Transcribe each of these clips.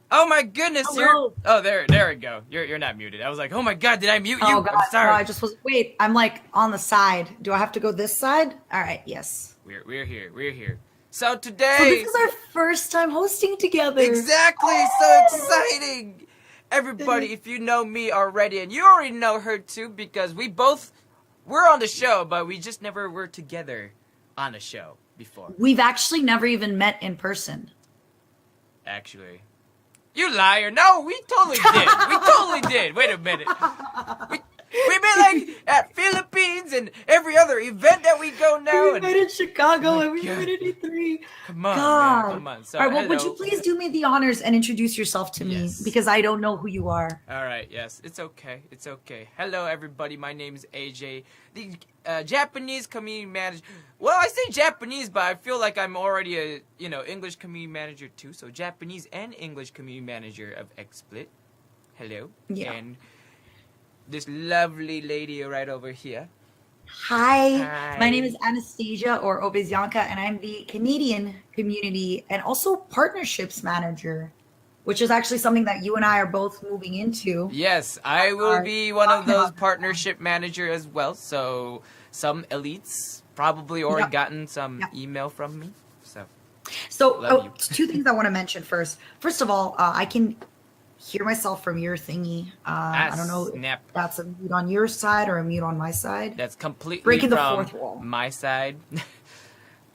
Oh my goodness, Hello. Oh, there we go. You're not muted. I was like, oh my god, did I mute you? Oh God, I'm sorry. no, I just was. Wait, I'm like on the side. Do I have to go this side? All right, yes. We're here. So So today, this is our first time hosting together. exactly, so exciting. Everybody, if you know me already, and you already know her too, because we're on the show, but we just never were together on a show before. We've actually never even met in person. Actually. You liar. No, we totally did. We totally did. Wait a minute. We've been like at Philippines and every other event that we go now. We met in Chicago Oh and we God. met in E3. Come on, God. man. Come on. So, All right, well, would hello. you please do me the honors and introduce yourself to me? Yes. Because I don't know who you are. All right, yes, it's okay. It's okay. Hello, everybody. My name is AJ, the Japanese community manager. Well, I say Japanese, but I feel like I'm already a English community manager too. So Japanese and English community manager of XSplit. Hello. Yeah. And this lovely lady right over here. Hi. Hi. My name is Anastasia or Obezyanka, and I'm the Canadian community and also partnerships manager, which is actually something that you and I are both moving into. Yes, I will be one of those partnership manager as well. So some elites probably already Yep. gotten some Yep. email from me. So, Love you. two things I want to mention first. First of all, I can hear myself from your thingy. I don't know Snap. if that's a mute on your side or a mute on my side. That's completely Breaking the from fourth wall. my side.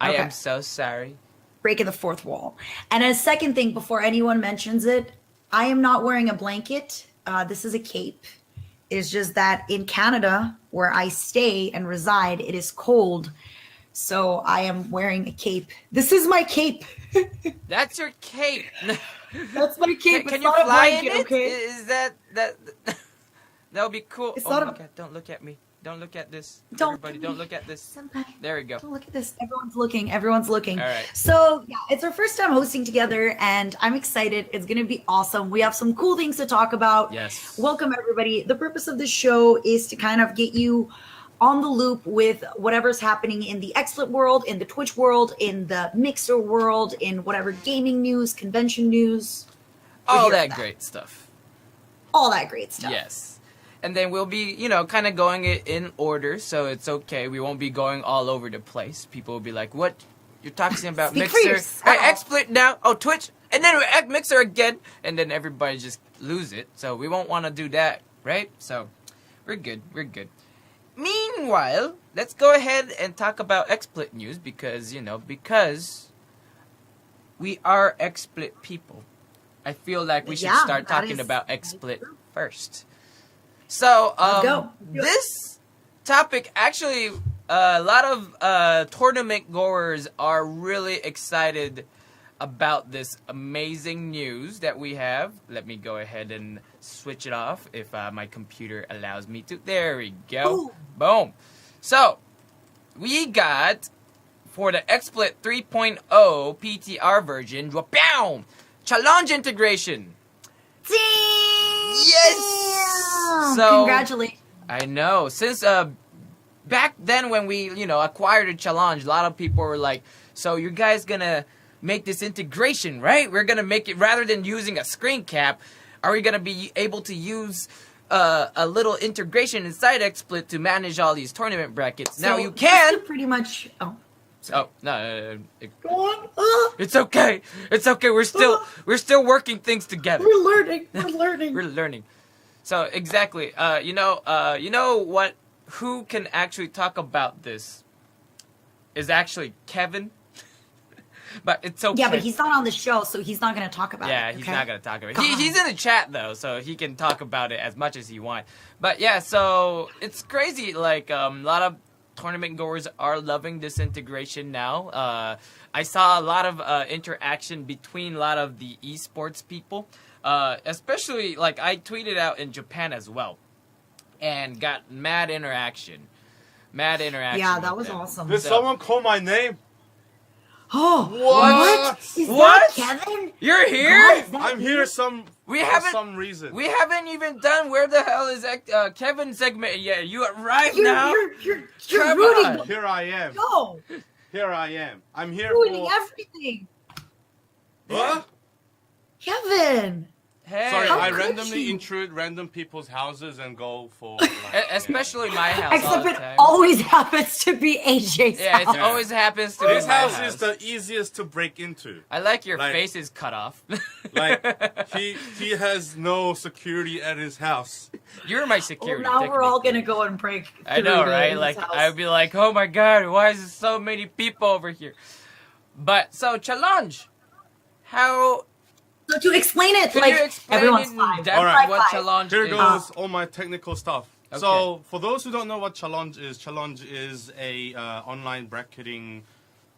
I Okay. am so sorry. Breaking the fourth wall. And a second thing, before anyone mentions it, I am not wearing a blanket. This is a cape. It's just that in Canada, where I stay and reside, it is cold. So I am wearing a cape. This is my cape. That's your cape. That's my cape. Can It's you not a fly in blanket, it? okay? Is that that would be cool? It's Oh not my a- god! Don't look at me. Don't look at this. Don't Everybody, look at don't me. look at this. Senpai, There we go. don't look at this. Everyone's looking. Everyone's looking. All right. So yeah, it's our first time hosting together, and I'm excited. It's gonna be awesome. We have some cool things to talk about. Yes. Welcome everybody. The purpose of this show is to kind of get you on the loop with whatever's happening in the XSplit world, in the Twitch world, in the Mixer world, in whatever gaming news, convention news, All here for that great stuff. all that great stuff. Yes. And then we'll be, kind of going it in order, so it's okay. We won't be going all over the place. People will be like, "What? You're talking about Speak for Mixer? yourself. Hey, XSplit now. Oh, Twitch, and then Mixer again, and then everybody just lose it. So we won't want to do that, right? So we're good. We're good. Meanwhile, let's go ahead and talk about XSplit news because we are XSplit people. I feel like we should Yeah, start that talking is- about that is XSplit true. first. So, Let's go. this topic actually, a lot of tournament goers are really excited about this amazing news that we have. Let me go ahead and switch it off if my computer allows me to. There we go. Boom. So, we got for the XSplit 3.0 PTR version, bam, Challonge integration. Yes! So, Congratulations. I know. Since back then when we, acquired a Challonge, a lot of people were like, so you guys gonna make this integration, right? We're gonna make it, rather than using a screen cap, are we gonna be able to use a little integration inside XSplit to manage all these tournament brackets? Now you just can! to pretty much. Oh, Oh, no, go on. it's okay. It's okay. We're still working things together. We're learning. We're learning. We're learning. So exactly, you know what? Who can actually talk about this? Is actually Kevin. But it's okay. Yeah, but he's not on the show, so he's not going to talk about it. Yeah, he's okay? not gonna talk about it. God. He's in the chat though, so he can talk about it as much as he wants. But yeah, so it's crazy. Like a lot of tournament goers are loving this integration now. I saw a lot of interaction between a lot of the esports people, especially like I tweeted out in Japan as well, and got mad interaction. Yeah, that with was them. awesome. Did someone call my name? Oh, What? Is What? that Kevin? You're here? God, is that I'm you? here We for haven't. some reason. We haven't even done where the hell is Kevin's segment yet. You arrived You're, now. you're Come ruining on. the Here I am. show. Here I am. I'm here Ruining for... everything. What? Kevin. Hey. Sorry, How I could randomly you? intrude random people's houses and go for like, Especially my house all Except the it time. always happens to be AJ's Yeah, it house. always happens to be His my house is the easiest to break into. I like your like- face is cut off. Like he has no security at his house. You're my Well, security. now we're all technically. gonna go and break. I know, through right? his Like house. I'd be like, oh my god, why is there so many people over here? But so Challonge, how So to explain it, could like you explain everyone's in five. depth All right. what Five. Challonge Here is? goes all my technical stuff. Okay. So, for those who don't know what Challonge is a online bracketing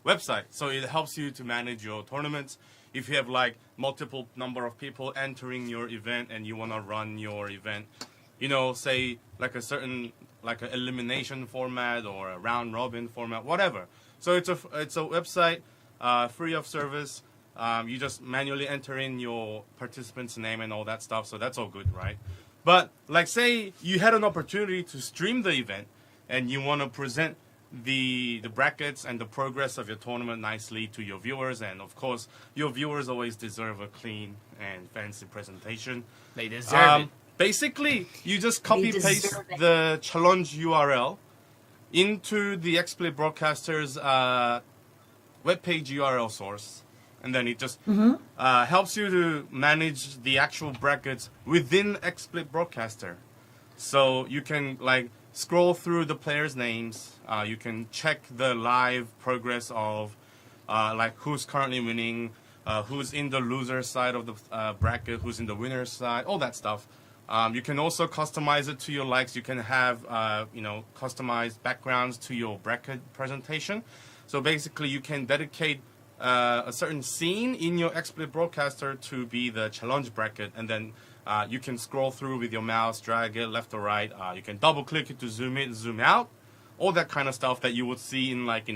website. So it helps you to manage your tournaments. If you have like multiple number of people entering your event and you want to run your event, you know, say like a certain like an elimination format or a round robin format, whatever. So it's a website, free of service. You just manually enter in your participant's name and all that stuff. So that's all good, right? But like say you had an opportunity to stream the event and you want to present the brackets and the progress of your tournament nicely to your viewers, and of course your viewers always deserve a clean and fancy presentation. They deserve it. Basically, you just copy paste deserve it. the Challonge URL into the XSplit Broadcaster's webpage URL source, and then it just helps you to manage the actual brackets within XSplit Broadcaster. So you can like scroll through the players' names. You can check the live progress of like who's currently winning, who's in the loser side of the bracket, who's in the winner's side, all that stuff. You can also customize it to your likes. You can have customized backgrounds to your bracket presentation. So basically, you can dedicate a certain scene in your XSplit Broadcaster to be the Challonge bracket, and then you can scroll through with your mouse, drag it left or right. You can double click it to zoom in, zoom out, all that kind of stuff that you would see in like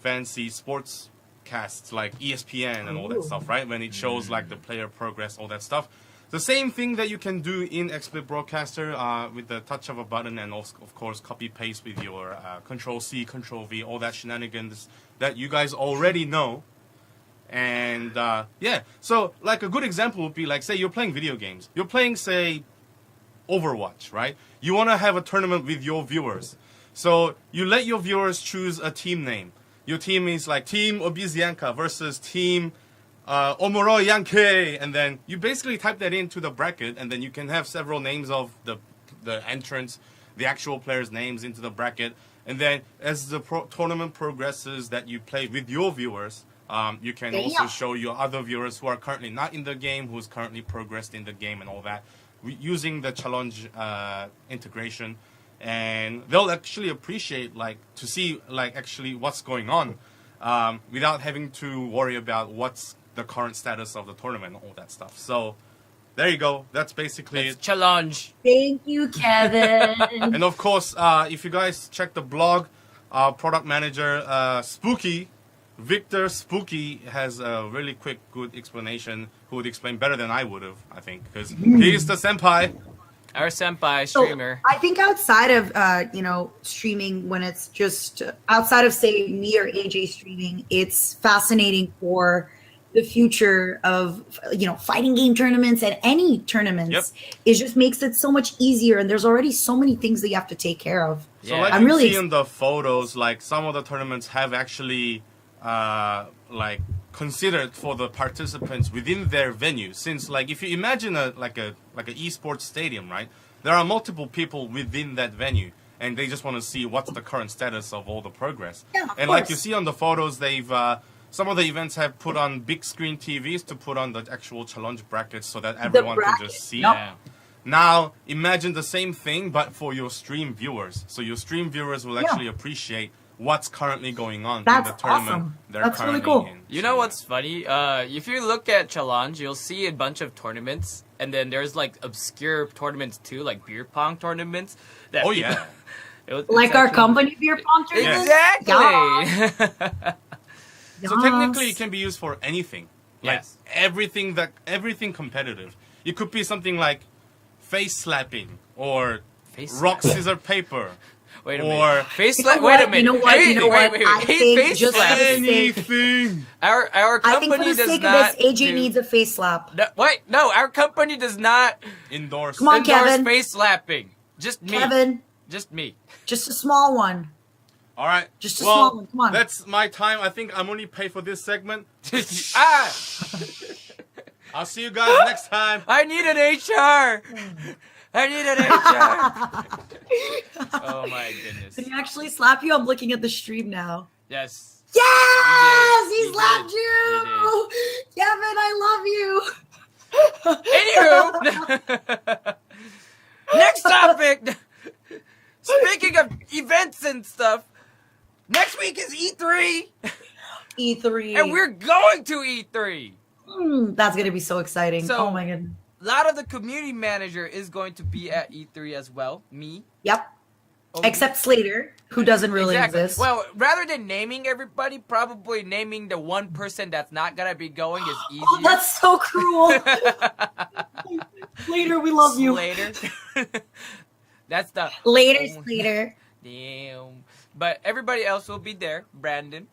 fancy sports casts like ESPN and all that stuff, right? When it shows like the player progress, all that stuff. The same thing that you can do in XSplit Broadcaster with the touch of a button, and also, of course, copy paste with your Control C, Control V, all that shenanigans that you guys already know. And yeah, so like a good example would be like, say you're playing video games. You're playing, say, Overwatch, right? You want to have a tournament with your viewers. So you let your viewers choose a team name. Your team is like Team Obizyanka versus Team Omoro Yankee, and then you basically type that into the bracket, and then you can have several names of the entrants, the actual players' names into the bracket, and then as the tournament progresses that you play with your viewers, you can also show your other viewers who are currently not in the game, who's currently progressed in the game and all that, using the Challonge integration, and they'll actually appreciate like to see like actually what's going on without having to worry about what's the current status of the tournament and all that stuff. So there you go. That's basically It's it. Challonge. Thank you, Kevin. And of course, if you guys check the blog, our product manager, Spooky, Victor Spooky, has a really quick, good explanation, who would explain better than I would have, I think, because he's the senpai. Our senpai So, streamer. I think outside of streaming, when it's just outside of say me or AJ streaming, it's fascinating for the future of fighting game tournaments and any tournaments. Yep. It just makes it so much easier, and there's already so many things that you have to take care of. So Yeah. like I'm you really see in the photos, like some of the tournaments have actually like considered for the participants within their venue. Since like if you imagine a esports stadium, right? There are multiple people within that venue, and they just want to see what's the current status of all the progress. Yeah, of and like course. you see on the photos, they've some of the events have put on big screen TVs to put on the actual Challonge brackets so that everyone can bracket. just see. Yep. Yeah. Now, imagine the same thing, but for your stream viewers. So your stream viewers will actually appreciate what's currently going on That's in the tournament awesome. they're That's really currently cool. in. You So, know yeah. what's funny? If you look at Challonge, you'll see a bunch of tournaments, and then there's like obscure tournaments too, like beer pong tournaments. That Oh, people- yeah. It's Like our actually- company beer pong tournament. Exactly. So technically, it can be used for anything. Like Yes. everything competitive. It could be something like face slapping or Face rock, slap. scissor, paper. Wait a or minute. Face slap. You know Wait a what? minute. You know what? Wait, You know wait, what? wait, I wait. think Face just slap. for the sake- anything. Our I think for company the does sake of not this, AJ do- needs a face slap. No, wait, no, our company does not Endorse. Come on, endorse Kevin. face slapping. Just me. Kevin, Just me. just a small one. All right. Just a well, small one, come on. That's my time. I think I'm only paid for this segment. Ah! I'll see you guys next time. I need an HR. I need an HR. Oh my goodness. Did he actually slap you? I'm looking at the stream now. Yes. Yes! He He did. slapped He you! Kevin, I love you! Anywho, next topic. Speaking of events and stuff, next week is E3, E3. and we're going to E3. That's going to be so exciting. So- Oh my goodness. A lot of the community manager is going to be at E3 as well. Me. Yep. Oh, Except Slater, who doesn't really exactly. exist. Well, rather than naming everybody, probably naming the one person that's not gonna be going is easier. Oh, that's so cruel. Slater, we love you. Later. That's the Later, Slater. Damn. But everybody else will be there. Brandon,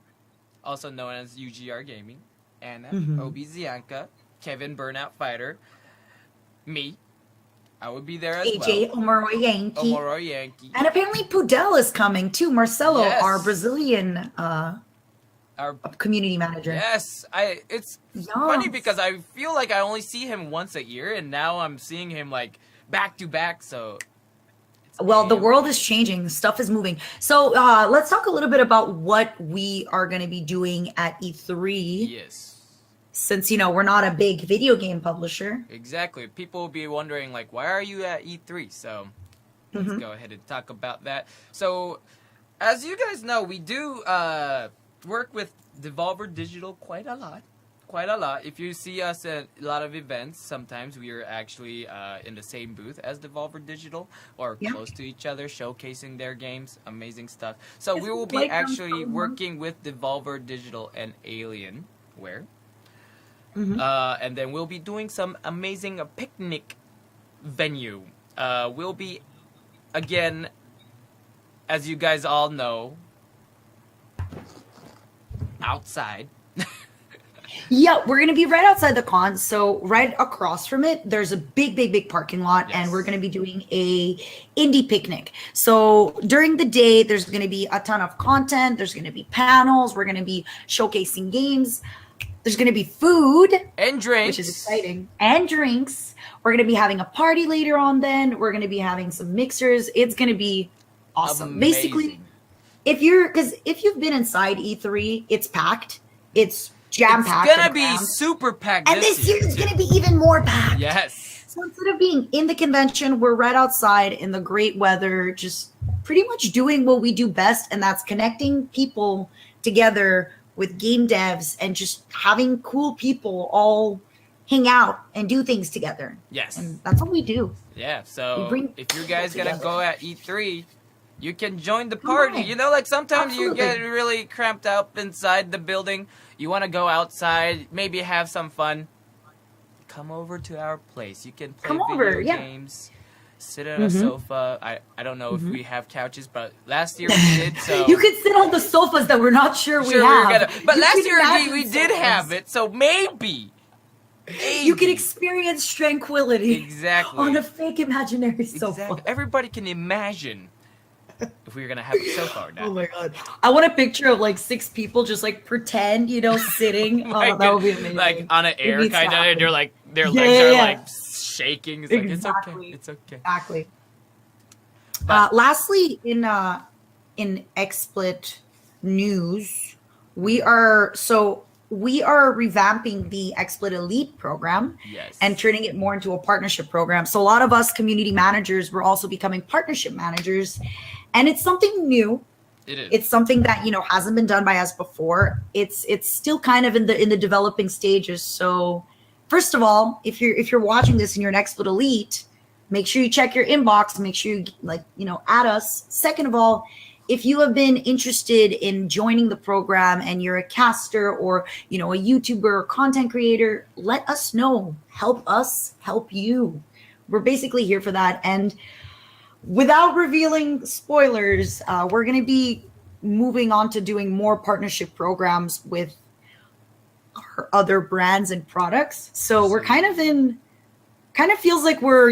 also known as UGR Gaming, Anna, Obi Zianka, Kevin Burnout Fighter, me. I would be there as AJ well. Omoro Yankee. Omoro Yankee. And apparently Pudel is coming too. Marcelo, Yes. our Brazilian Our, community manager. yes, it's funny because I feel like I only see him once a year, and now I'm seeing him like back to back. So, Well, the world is changing. Stuff is moving. So let's talk a little bit about what we are going to be doing at E3. yes. Since, we're not a big video game publisher. Exactly. People will be wondering, like, why are you at E3? So, let's go ahead and talk about that. So, as you guys know, we do work with Devolver Digital quite a lot. Quite a lot. If you see us at a lot of events, sometimes we are actually in the same booth as Devolver Digital or close to each other, showcasing their games. Amazing stuff. So, we will be actually working with Devolver Digital and Alienware. And then we'll be doing some amazing picnic venue. We'll be, again, as you guys all know, outside. Yeah, we're going to be right outside the con. So right across from it, there's a big parking lot, and we're going to be doing a indie picnic. So during the day, there's going to be a ton of content. There's going to be panels. We're going to be showcasing games. There's going to be food. And drinks. Which is exciting. And drinks. We're going to be having a party later on then. We're going to be having some mixers. It's going to be awesome. Amazing. Basically, if you've been inside E3, it's packed. It's jam-packed. It's gonna be super packed. And this year is gonna be even more packed. Yes. So instead of being in the convention, we're right outside in the great weather, just pretty much doing what we do best, and that's connecting people together with game devs and just having cool people all hang out and do things together. Yes. And that's what we do. Yeah. So bring if you guys gonna together. go at E3, you can join the party. on. You know, like sometimes you Absolutely. get really cramped up inside the building. You want to go outside, maybe have some fun. Come over to our place. You can play video games, sit on a sofa. I don't know if we have couches, but last year we did. So You could sit on the sofas that we're not sure we sure have. but You last can year imagine we did sofas. have it. So maybe You can experience tranquility exactly on a fake imaginary sofa. exactly. Everybody can imagine if we were gonna have a sofa or not. Oh my god! I want a picture of like 6 people just like pretend, sitting. Like, Oh, that would be amazing. like on an air needs to kind of, and happen. they're like their Yeah, legs yeah, are yeah. like shaking. It's like Exactly. it's okay. Exactly. But- Lastly, in XSplit news, we are revamping the XSplit Elite program. Yes. And turning it more into a partnership program. So a lot of us community managers were also becoming partnership managers, and it's something new. It is. It's something that hasn't been done by us before. It's still kind of in the developing stages. So first of all, if you're watching this and you're an XSplit Elite, make sure you check your inbox. Make sure you add us. Second of all, if you have been interested in joining the program and you're a caster or a YouTuber or content creator, let us know. Help us help you. We're basically here for that. And without revealing spoilers, we're going to be moving on to doing more partnership programs with our other brands and products. So we're kind of feels like we're,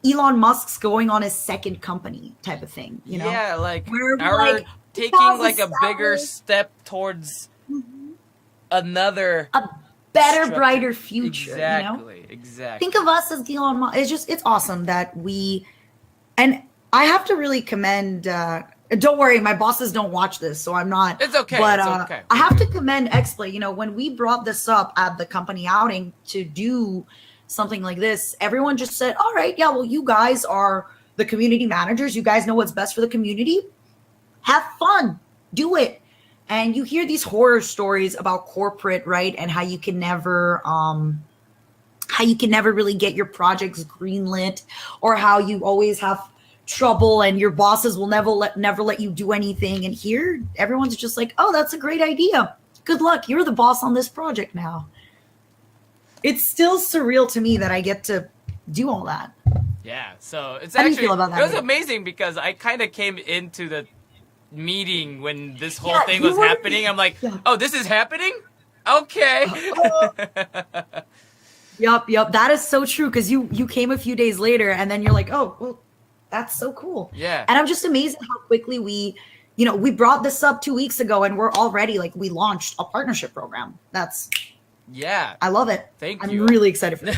Elon Musk's going on his second company type of thing, Yeah, like We're our taking like a bigger established step towards another a better, structure. brighter future. Exactly. Think of us as Elon Musk. It's awesome that and I have to really commend. Don't worry, my bosses don't watch this, so I'm not. It's okay. But it's okay. I have to commend XSplit. When we brought this up at the company outing to do something like this, everyone just said, "All right, yeah, well, you guys are the community managers. You guys know what's best for the community. Have fun, do it." And you hear these horror stories about corporate, right? And how you can never really get your projects greenlit, or how you always have trouble and your bosses will never let you do anything. And here, everyone's just like, "Oh, that's a great idea. Good luck. You're the boss on this project now." It's still surreal to me that I get to do all that. Yeah. So it's How do you actually feel about that, it was Nate? amazing because I kind of came into the meeting when this whole Yeah, thing you was were- happening. I'm like, Yeah. "Oh, this is happening? Okay." Yup. That is so true, because you came a few days later and then you're like, "Oh, well, that's so cool." Yeah. And I'm just amazed at how quickly we brought this up 2 weeks ago and we're already we launched a partnership program. Yeah. I love it. Thank I'm you. really excited for this.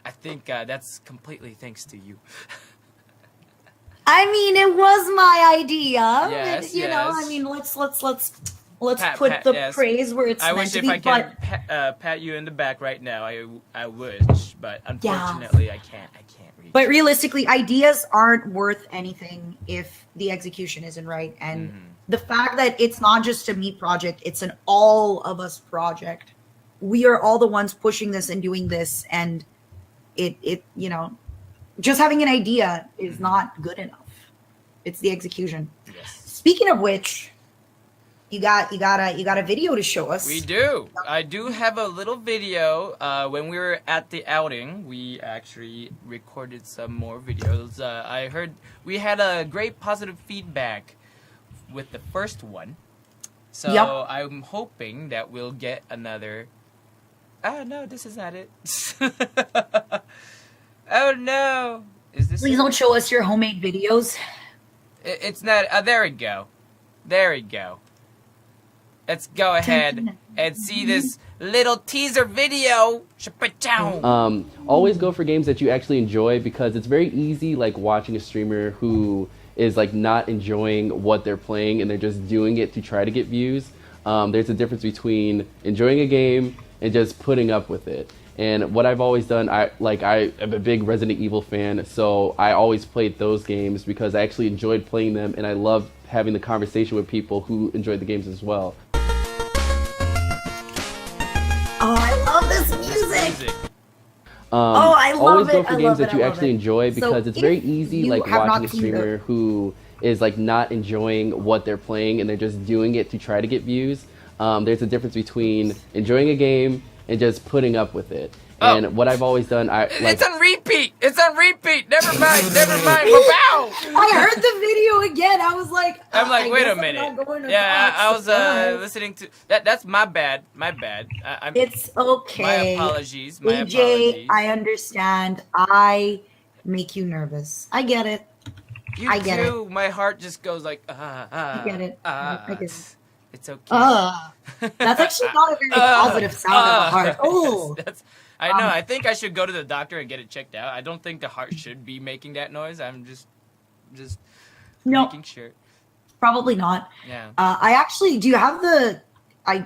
I think that's completely thanks to you. I mean, it was my idea. Yes, You know, yes. I mean, let's Pat, put the yes. praise where it's I meant wish to if be. I could pat you in the back right now, I would, but unfortunately I can't reach. But realistically, ideas aren't worth anything if the execution isn't right. And the fact that it's not just a me project, it's an all of us project. We are all the ones pushing this and doing this. And it just having an idea is not good enough. It's the execution. Yes. Speaking of which, you got a video to show us. We do. I do have a little video. When we were at the outing, we actually recorded some more videos. I heard we had a great positive feedback with the first one. So Yep. I'm hoping that we'll get another... Oh, no, this is not it. Oh, no. Is this Please it? don't show us your homemade videos. It's not... there we go. There we go. Let's go ahead and see this little teaser video. Always go for games that you actually enjoy, because it's very easy watching a streamer who is not enjoying what they're playing and they're just doing it to try to get views. There's a difference between enjoying a game and just putting up with it. And what I've always done, I am a big Resident Evil fan, so I always played those games because I actually enjoyed playing them, and I loved having the conversation with people who enjoyed the games as well. Oh, I love this music. I love Always it. go for I games love that it. you I love actually it. enjoy, So because it's if very easy you have watching not a seen the- streamer who is not enjoying what they're playing and they're just doing it to try to get views. There's a difference between enjoying a game and just putting up with it. Oh. And what I've always done, It's on repeat. It's on repeat. Never mind. Bow. I heard the video again. I was like, I'm like, I wait guess a I'm minute. not going to Yeah, I watch was surprise. listening to that. That's my bad. I'm, It's okay. my apologies. My AJ, apologies. I understand. I make you nervous. I get it. You I get too. My heart just goes like, I get it. I get it. It's okay. That's actually not a very positive sound of a heart. Oh, I know. I think I should go to the doctor and get it checked out. I don't think the heart should be making that noise. I'm just no, making sure. probably not. Yeah. I actually do. You have the do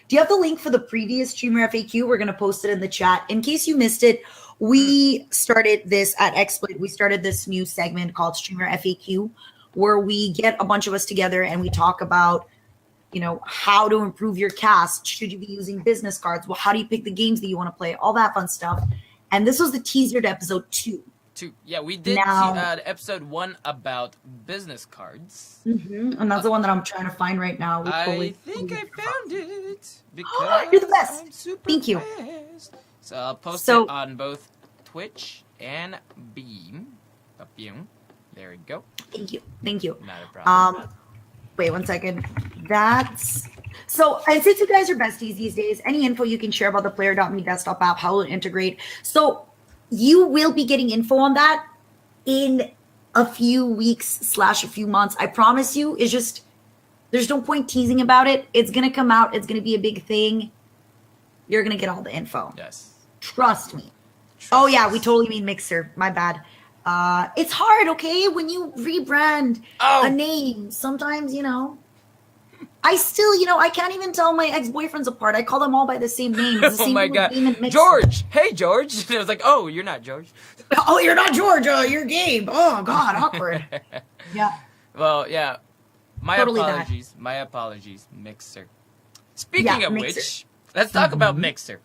you have the link for the previous streamer FAQ? We're gonna post it in the chat in case you missed it. We started this at XSplit. We started this new segment called Streamer FAQ, where we get a bunch of us together and we talk about, how to improve your cast. Should you be using business cards? Well, how do you pick the games that you want to play? All that fun stuff. And this was the teaser to episode 2. Yeah, we did Now- episode 1 about business cards. And that's the one that I'm trying to find right now. I think I found it because You're the best. I'm super Thank you. fast. So I'll post So- it on both Twitch and Beam. There we go. Thank you. Not a problem. Wait 1 second. That's so. And since you guys are besties these days, any info you can share about the Player.me desktop app, how it'll integrate. So you will be getting info on that in a few weeks / a few months. I promise you. It's just there's no point teasing about it. It's gonna come out. It's gonna be a big thing. You're gonna get all the info. Yes. Trust me. Oh yeah, we totally mean Mixer. My bad. It's hard, okay? When you rebrand a name, sometimes, I still, I can't even tell my ex-boyfriends apart. I call them all by the same name. It's the Oh same my with God. Game and Mixer. George. Hey, George. I was like, oh, you're not George. Oh, you're not George. You're Gabe. Oh, God, awkward. Yeah. Well, yeah. My Totally apologies. My apologies, Mixer. Speaking of Mixer. which, let's talk about Mixer.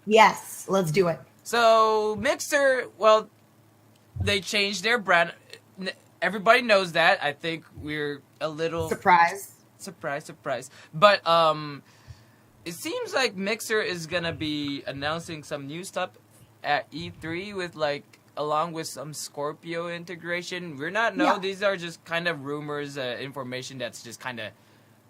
Yes, let's do it. So, Mixer, well, they changed their brand. Everybody knows that. I think we're a little Surprise. But it seems like Mixer is gonna be announcing some new stuff at E3 with along with some Scorpio integration. We're not these are just kind of rumors, information that's just kind of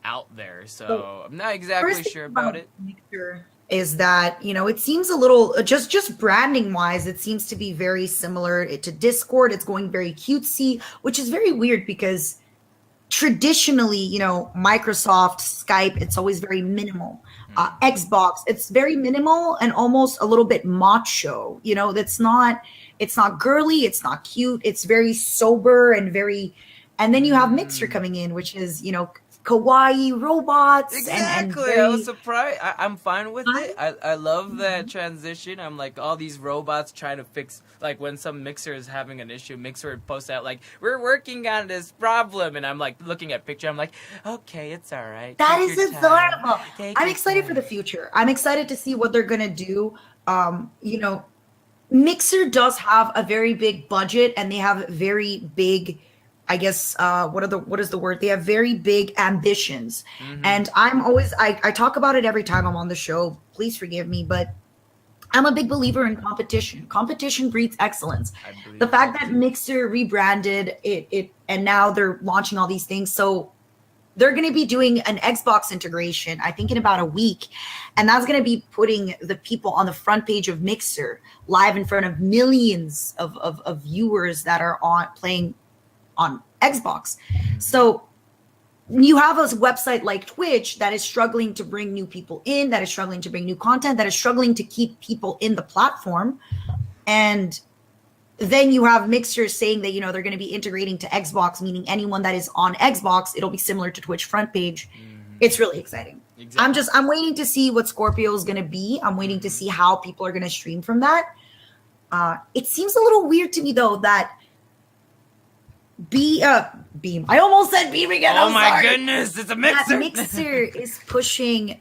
out there. So I'm not exactly sure about it. Mixer is that it seems a little just branding wise, it seems to be very similar to Discord. It's going very cutesy, which is very weird because traditionally, Microsoft, Skype, it's always very minimal. Xbox, it's very minimal and almost a little bit macho. It's not girly, it's not cute, it's very sober and very. And then you have Mixer coming in, which is kawaii robots. Exactly. And I was surprised. I'm fine with it. I love that transition. I'm like, all these robots trying to fix, when some Mixer is having an issue, Mixer would post out we're working on this problem, and I'm looking at picture, I'm like, okay, it's all right. That Take is your time. adorable. Take I'm your excited time. for the future. I'm excited to see what they're gonna do. Mixer does have a very big budget, and they have very big, I guess, what is the word? They have very big ambitions. And I'm always, I talk about it every time I'm on the show. Please forgive me, but I'm a big believer in competition. Competition breeds excellence. The fact that Mixer rebranded it, and now they're launching all these things. So they're going to be doing an Xbox integration, I think in about a week. And that's going to be putting the people on the front page of Mixer live in front of millions of viewers that are playing on Xbox. So you have a website like Twitch that is struggling to bring new people in, that is struggling to bring new content, that is struggling to keep people in the platform. And then you have Mixer saying that, they're going to be integrating to Xbox, meaning anyone that is on Xbox, it'll be similar to Twitch front page. It's really exciting. Exactly. I'm waiting to see what Scorpio is going to be. I'm waiting to see how people are going to stream from that. It seems a little weird to me though, that Beam. I almost said Beam again. Oh I'm my sorry. goodness, it's a Mixer. That Mixer is pushing,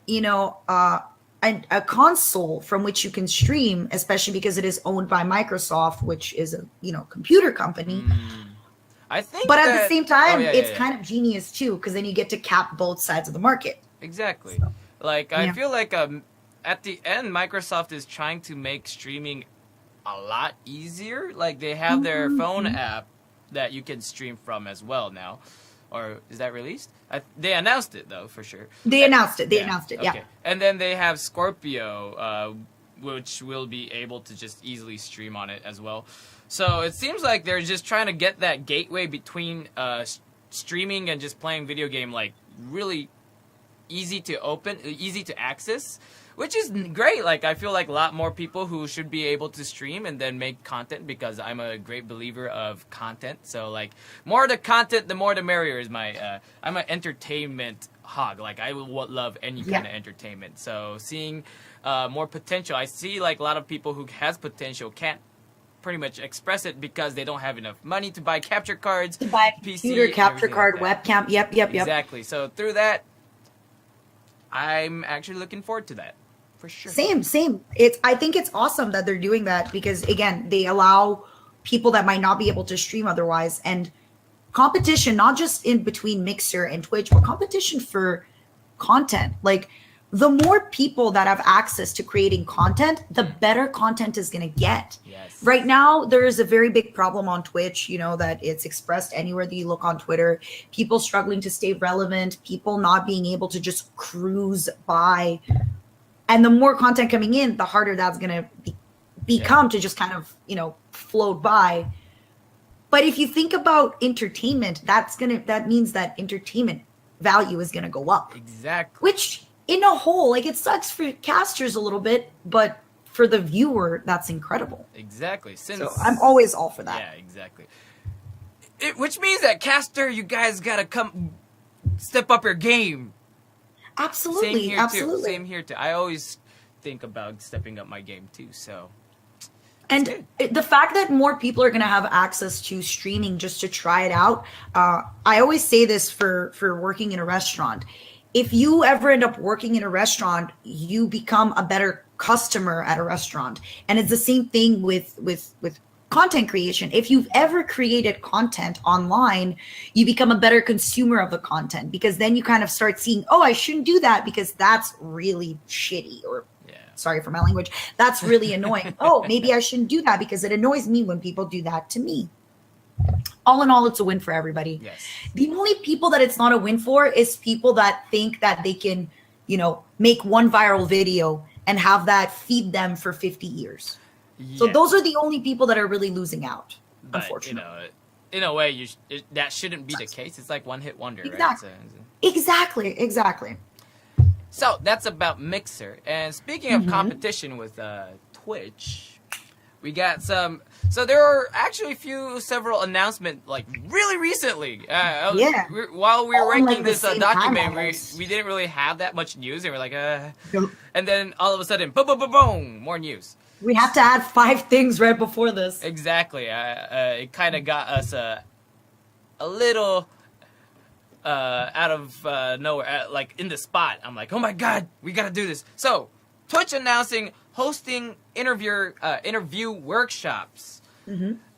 a console from which you can stream, especially because it is owned by Microsoft, which is a computer company. I think, but at the same time, it's yeah. kind of genius too, because then you get to cap both sides of the market. Exactly. I feel like at the end, Microsoft is trying to make streaming a lot easier. They have their phone app that you can stream from as well now. Or is that released? They announced it though, for sure. They announced it. Yeah. Okay. And then they have Scorpio, which will be able to just easily stream on it as well. So it seems like they're just trying to get that gateway between streaming and just playing video game really easy to open, easy to access, which is great. I feel like a lot more people who should be able to stream and then make content, because I'm a great believer of content. So more the content, the more the merrier is my, I'm an entertainment hog. I will love any kind of entertainment. So seeing more potential, I see a lot of people who has potential can't pretty much express it because they don't have enough money to buy capture cards, To buy PC, computer, capture everything card, like that. webcam. Yep. Exactly. So through that, I'm actually looking forward to that. For sure. Same. I think it's awesome that they're doing that, because again, they allow people that might not be able to stream otherwise, and competition, not just in between Mixer and Twitch, but competition for content. the more people that have access to creating content, the better content is going to get. Yes. Right now, there is a very big problem on Twitch, that it's expressed anywhere that you look on Twitter. People struggling to stay relevant, people not being able to just cruise by. And the more content coming in, the harder that's going to become to just kind of, float by. But if you think about entertainment, that means that entertainment value is going to go up. Exactly. Which in a whole, like, it sucks for casters a little bit, but for the viewer, that's incredible. Exactly. So I'm always all for that. Yeah, exactly. Which means that caster, you guys gotta come step up your game. Absolutely. Same here too. I always think about stepping up my game too. So. And the fact that more people are going to have access to streaming just to try it out, I always say this for working in a restaurant. If you ever end up working in a restaurant, you become a better customer at a restaurant. And it's the same thing with content creation. If you've ever created content online, you become a better consumer of the content, because then you kind of start seeing, oh, I shouldn't do that because that's really shitty, or sorry for my language, that's really annoying. Oh, maybe I shouldn't do that because it annoys me when people do that to me. All in all, it's a win for everybody. Yes. The only people that it's not a win for is people that think that they can, make one viral video and have that feed them for 50 years. Yeah. So those are the only people that are really losing out, unfortunately. In a way, that shouldn't be the case. It's like one hit wonder, exactly. Right? Exactly. So that's about Mixer. And speaking of competition with Twitch, we got some. So there are actually several announcements, like really recently. While we were ranking this document, we didn't really have that much news, and we're like, and then all of a sudden, boom, boom, boom, boom, more news. We have to add 5 things right before this. Exactly. It kind of got us a little out of nowhere, like in the spot. I'm like, oh my god, we gotta do this. So, Twitch announcing hosting interview workshops.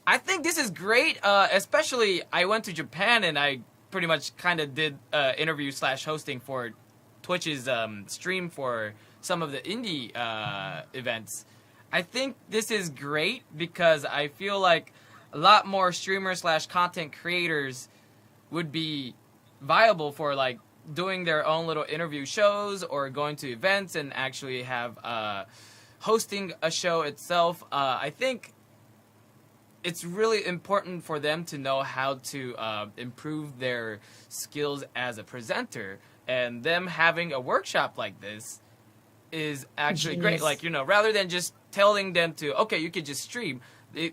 I think this is great, especially I went to Japan and I pretty much kind of did interview/hosting for Twitch's stream for some of the indie events. I think this is great because I feel like a lot more streamers/content creators would be viable for like doing their own little interview shows or going to events and actually have hosting a show itself. I think it's really important for them to know how to improve their skills as a presenter, and them having a workshop like this is actually great. Like, rather than just telling them to, okay, you could just stream,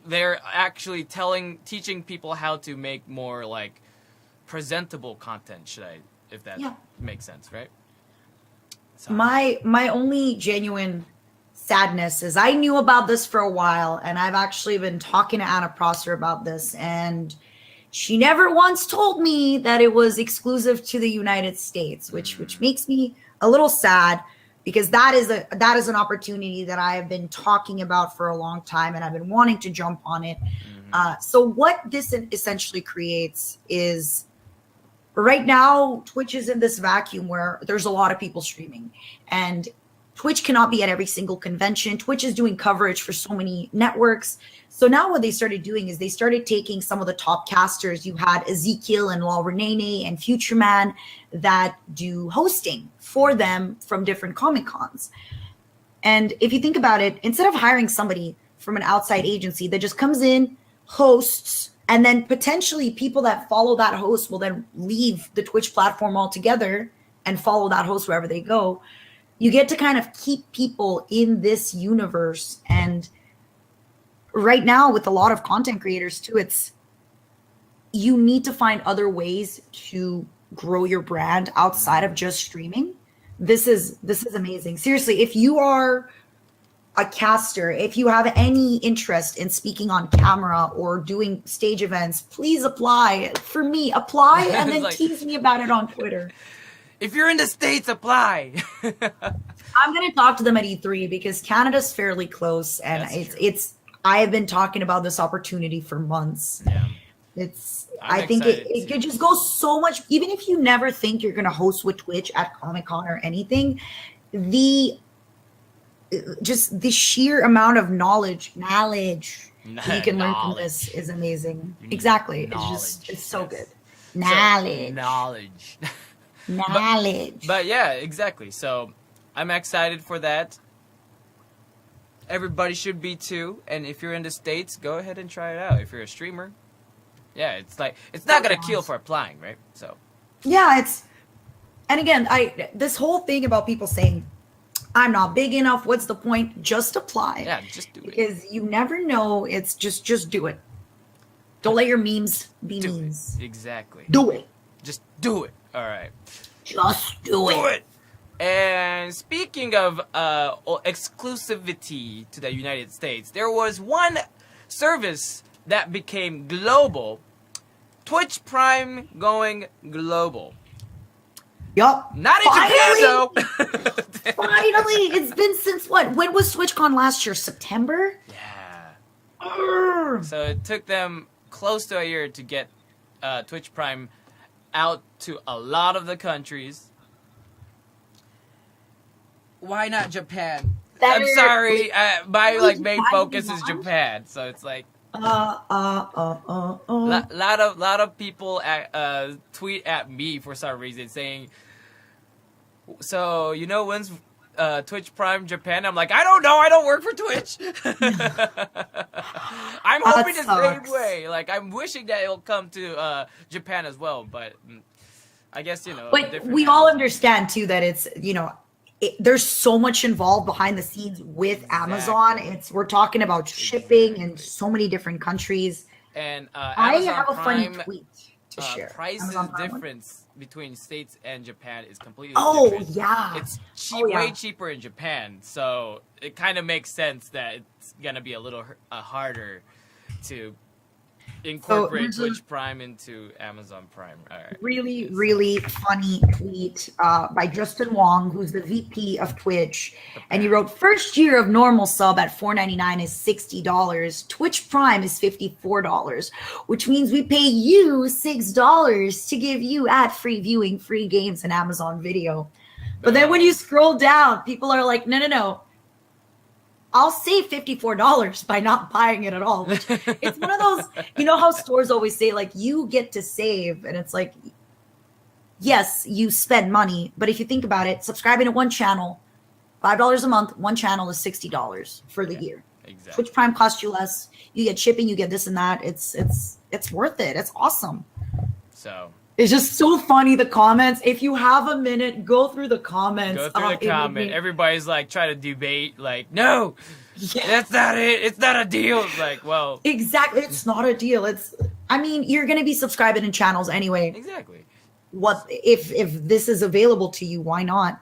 they're actually teaching people how to make more like presentable content, if that makes sense, right? So. My only genuine sadness is I knew about this for a while, and I've actually been talking to Anna Prosser about this, and she never once told me that it was exclusive to the United States, which makes me a little sad, because that is an opportunity that I have been talking about for a long time, and I've been wanting to jump on it. So what this essentially creates is, right now, Twitch is in this vacuum where there's a lot of people streaming, and Twitch cannot be at every single convention. Twitch is doing coverage for so many networks. So now what they started doing is they started taking some of the top casters. You had Ezekiel and Law Renee and Future Man that do hosting for them from different Comic Cons. And if you think about it, instead of hiring somebody from an outside agency that just comes in, hosts, and then potentially people that follow that host will then leave the Twitch platform altogether and follow that host wherever they go, you get to kind of keep people in this universe. And right now, with a lot of content creators too, you need to find other ways to grow your brand outside of just streaming. This is amazing. Seriously, if you are a caster, if you have any interest in speaking on camera or doing stage events, please apply. For me, apply and then tease me about it on Twitter. If you're in the States, apply. I'm going to talk to them at E3 because Canada's fairly close, and I have been talking about this opportunity for months. Yeah. I think it could just go so much. Even if you never think you're going to host with Twitch at Comic-Con or anything, the just the sheer amount of knowledge that you can learn from this is amazing. Exactly. It's so good. Knowledge. But yeah, exactly. So I'm excited for that. Everybody should be too. And if you're in the States, go ahead and try it out. If you're a streamer, yeah, it's not gonna kill for applying, right? So yeah, and again, this whole thing about people saying I'm not big enough, what's the point? Just apply. Yeah, just do it. Because you never know. It's just do it. Don't let your memes be Do memes. it. Exactly. Do it. Just do it. All right. Just do Do it. it. And speaking of exclusivity to the United States, there was one service that became global. Twitch Prime going global. Yup. Not in Japan, though. Finally. It's been since what? When was TwitchCon last year? September? Yeah. So it took them close to a year to get Twitch Prime out to a lot of the countries. Why not Japan? I'm sorry. My main focus is Japan, so it's like lot of people tweet at me for some reason saying, so when's Twitch Prime Japan? I'm like, I don't know. I don't work for Twitch. I'm hoping the same way. Like, I'm wishing that it'll come to Japan as well, but I guess But we all understand too that it's there's so much involved behind the scenes with Amazon. We're talking about shipping in so many different countries. And I Amazon have a funny Prime, tweet to share. Prices difference between states and Japan is completely different. Yeah. It's way cheaper in Japan, so it kind of makes sense that it's gonna be a little harder to incorporate Twitch Prime into Amazon Prime. All right. Really, really funny tweet by Justin Wong, who's the VP of Twitch. And he wrote, first year of normal sub at $4.99 is $60. Twitch Prime is $54, which means we pay you $6 to give you ad-free viewing, free games, and Amazon Video. But then when you scroll down, people are like, no. I'll save $54 by not buying it at all. Which it's one of those, how stores always say, like, you get to save. And it's like, yes, you spend money. But if you think about it, subscribing to one channel, $5 a month, one channel is $60 for the year. Exactly. Twitch Prime costs you less. You get shipping, you get this and that. It's worth it. It's awesome. So it's just so funny, the comments. If you have a minute, go through the comments. Go through the comment. Everybody's like trying to debate, like, no, that's not it. It's not a deal. It's like, well, exactly. It's not a deal. You're going to be subscribing to channels anyway. Exactly. What if this is available to you? Why not?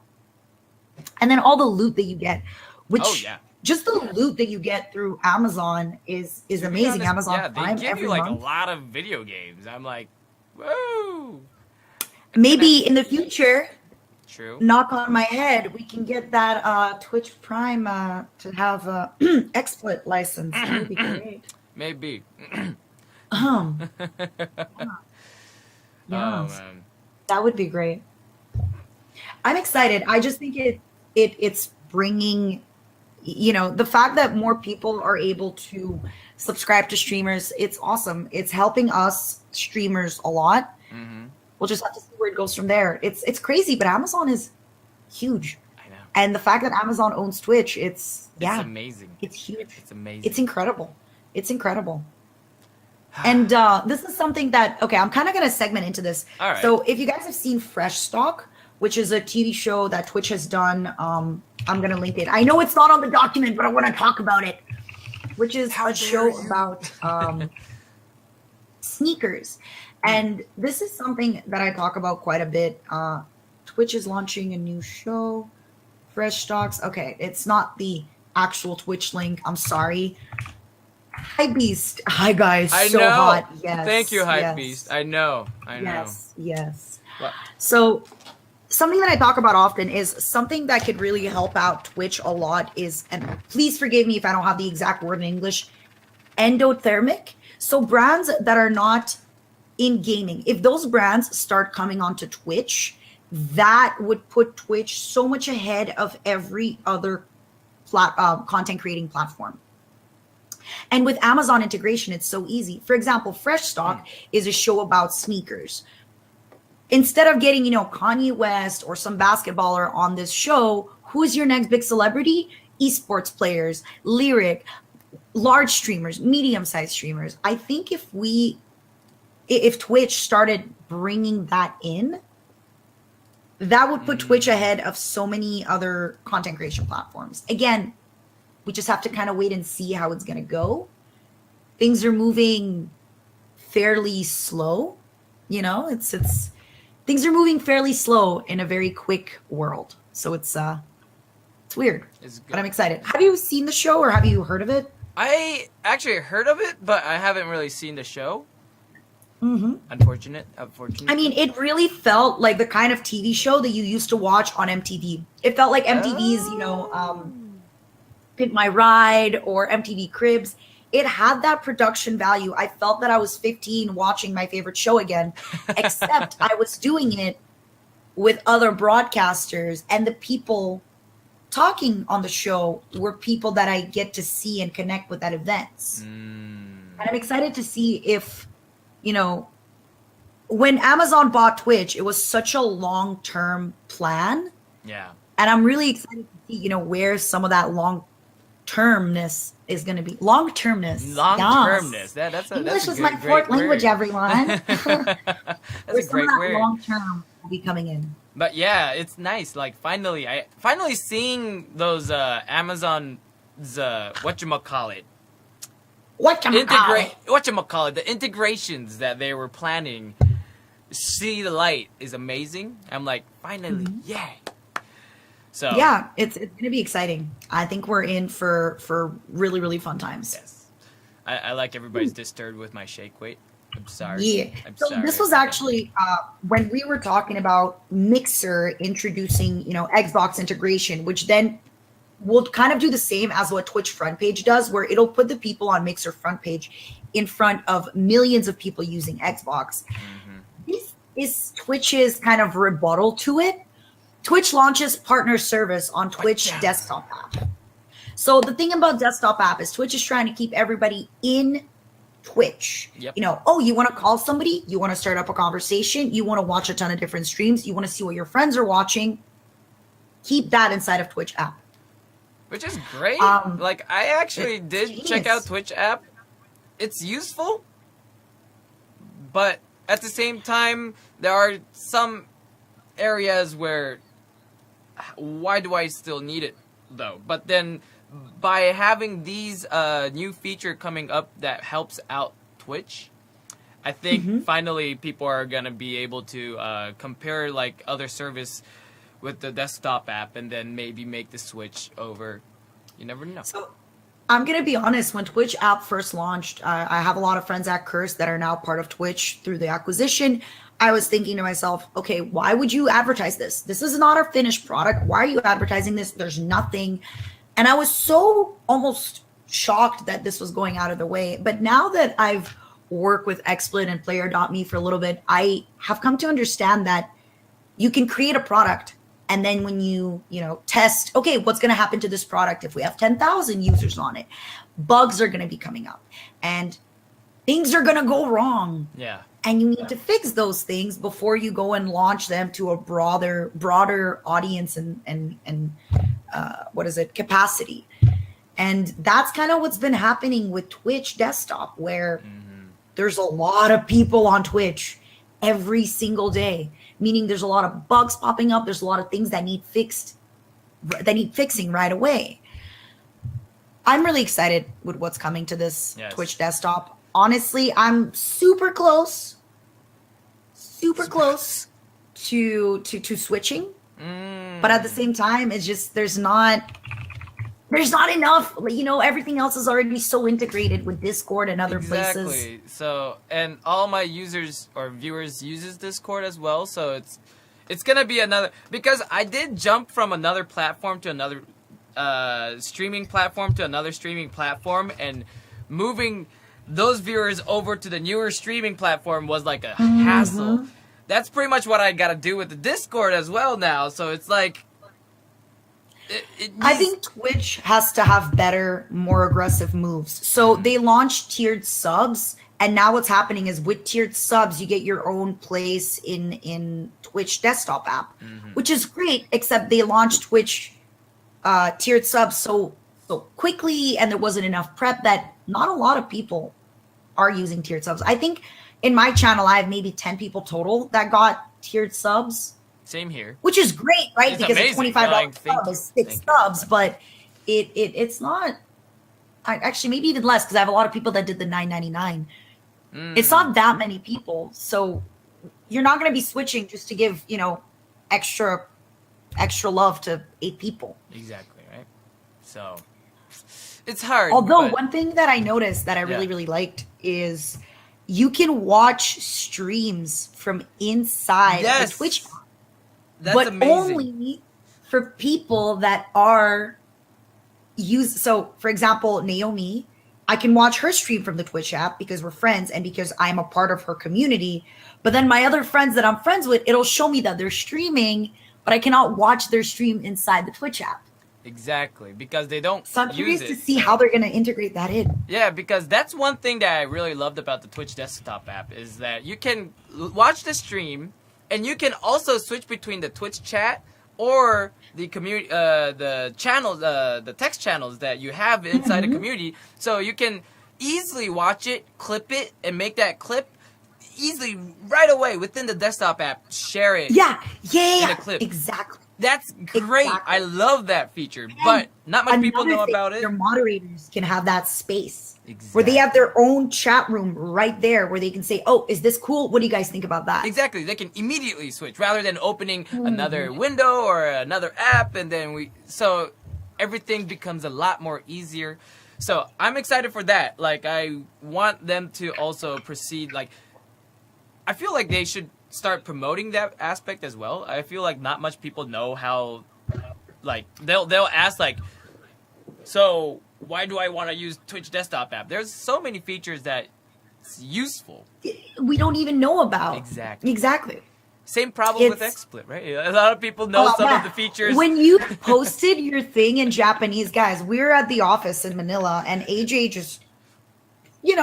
And then all the loot that you get, which just the loot that you get through Amazon is amazing. Honest, Amazon Prime they give every you like month. a lot of video games. I'm like, whoa. Maybe in the future, true. Knock on my head, we can get that Twitch Prime to have a XSplit license. That would be great. Maybe. Yeah. Oh man, that would be great. I'm excited. I just think it's bringing, the fact that more people are able to subscribe to streamers. It's awesome. It's helping us streamers a lot. Mm-hmm. We'll just have to see where it goes from there. It's crazy, but Amazon is huge. I know. And the fact that Amazon owns Twitch, it's amazing. It's huge. It's amazing. It's incredible. And this is something that, I'm kind of going to segment into this. All right. So if you guys have seen Fresh Stock, which is a TV show that Twitch has done, I'm going to link it. I know it's not on the document, but I want to talk about it, which is a show about sneakers. And this is something that I talk about quite a bit. Twitch is launching a new show, Fresh Stocks. Okay, it's not the actual Twitch link. I'm sorry. Hypebeast. Hi, guys. I so know. hot. Yes. Thank you, yes. Hypebeast. I know. Yes. What? So something that I talk about often is something that could really help out Twitch a lot is, and please forgive me if I don't have the exact word in English, endothermic. So brands that are not in gaming, if those brands start coming onto Twitch, that would put Twitch so much ahead of every other content creating platform. And with Amazon integration, it's so easy. For example, Fresh Stock is a show about sneakers. Instead of getting, Kanye West or some basketballer on this show, who's your next big celebrity? Esports players, lyric, large streamers, medium-sized streamers. I think if Twitch started bringing that in, that would put Twitch ahead of so many other content creation platforms. Again, we just have to kind of wait and see how it's going to go. Things are moving fairly slow. It's things are moving fairly slow in a very quick world. So it's weird, but I'm excited. Have you seen the show or have you heard of it? I actually heard of it, but I haven't really seen the show. Mm-hmm. Unfortunate. I mean, it really felt like the kind of TV show that you used to watch on MTV. It felt like MTV's, Pimp My Ride or MTV Cribs. It had that production value. I felt that I was 15 watching my favorite show again, except I was doing it with other broadcasters, and the people talking on the show were people that I get to see and connect with at events. And I'm excited to see if, when Amazon bought Twitch, it was such a long-term plan. Yeah. And I'm really excited to see, where some of that long-termness is going to be. Long-termness. Long-termness. Yes. English is my fourth language, everyone. That's a great word. Long-term will be coming in. But yeah, it's nice. Like finally seeing those Amazon's whatchamacallit, the integrations that they were planning see the light is amazing. I'm like, finally, yay. So yeah, it's going to be exciting. I think we're in for really, really fun times. Yes. I like everybody's disturbed with my shake weight. I'm sorry. Yeah. So this was actually when we were talking about Mixer introducing, Xbox integration, which then will kind of do the same as what Twitch front page does, where it'll put the people on Mixer front page in front of millions of people using Xbox. This is Twitch's kind of rebuttal to it. Twitch launches partner service on Twitch desktop app. So the thing about desktop app is Twitch is trying to keep everybody in Twitch. Yep. You want to call somebody, you want to start up a conversation, you want to watch a ton of different streams, you want to see what your friends are watching. Keep that inside of Twitch app. Which is great. Like I actually did check out Twitch app. It's useful, but at the same time, there are some areas where why do I still need it though? But then by having these new feature coming up that helps out Twitch, I think finally people are gonna be able to compare like other service with the desktop app and then maybe make the switch over. You never know. So I'm going to be honest. When Twitch app first launched, I have a lot of friends at Curse that are now part of Twitch through the acquisition. I was thinking to myself, okay, why would you advertise this? This is not a finished product. Why are you advertising this? There's nothing. And I was so almost shocked that this was going out of the way. But now that I've worked with XSplit and Player.me for a little bit, I have come to understand that you can create a product. And then when you test, okay, what's going to happen to this product if we have 10,000 users on it? Bugs are going to be coming up and things are going to go wrong. Yeah. And you need to fix those things before you go and launch them to a broader audience and capacity. And that's kind of what's been happening with Twitch desktop, where there's a lot of people on Twitch every single day, meaning there's a lot of bugs popping up. There's a lot of things that need fixing right away. I'm really excited with what's coming to this Twitch desktop. Honestly, I'm super close to switching. But at the same time, it's just there's not enough. Everything else is already so integrated with Discord and other places. Exactly. So, and all my users or viewers uses Discord as well. So it's gonna be another, because I did jump from another platform to another streaming platform to another streaming platform, and moving those viewers over to the newer streaming platform was like a hassle. that's pretty much what I gotta do with the Discord as well now. So it's like, I think Twitch has to have better, more aggressive moves. So they launched tiered subs, and now what's happening is with tiered subs, you get your own place in Twitch desktop app, which is great. Except they launched Twitch tiered subs so quickly, and there wasn't enough prep that not a lot of people are using tiered subs. I think in my channel, I have maybe 10 people total that got tiered subs. Same here. Which is great, right? It's because amazing. a $25 Like, sub is 6 subs, but it's not. Actually, maybe even less because I have a lot of people that did the $9.99. It's not that many people, so you're not going to be switching just to give extra love to 8 people. Exactly, right? So it's hard. Although but one thing that I noticed that I really liked is you can watch streams from inside the Twitch app. That's but amazing. only for people that are so for example, Naomi, I can watch her stream from the Twitch app because we're friends and because I'm a part of her community. But then my other friends that I'm friends with, it'll show me that they're streaming, but I cannot watch their stream inside the Twitch app. Exactly, because they don't So I'm curious use to it. see how they're going to integrate that in. Yeah, because that's one thing that I really loved about the Twitch desktop app is that you can watch the stream and you can also switch between the Twitch chat or the community, the channels, the text channels that you have inside the community. So you can easily watch it, clip it, and make that clip easily right away within the desktop app. Share it. Yeah, in a clip. exactly. That's great. Exactly. I love that feature, but not much people know about it. Their moderators can have that space Exactly. where they have their own chat room right there where they can say, oh, is this cool? What do you guys think about that? Exactly. They can immediately switch rather than opening another window or another app, and then so everything becomes a lot more easier. So I'm excited for that. Like, I want them to also proceed. Like, I feel like they should start promoting that aspect as well. I feel like not much people know how. Like, they'll ask like, so why do I want to use Twitch desktop app? There's so many features that it's useful. We don't even know about. Exactly. Same problem with XSplit, right? A lot of people know some of the features. When you posted your thing in Japanese, guys, we were at the office in Manila, and AJ just, he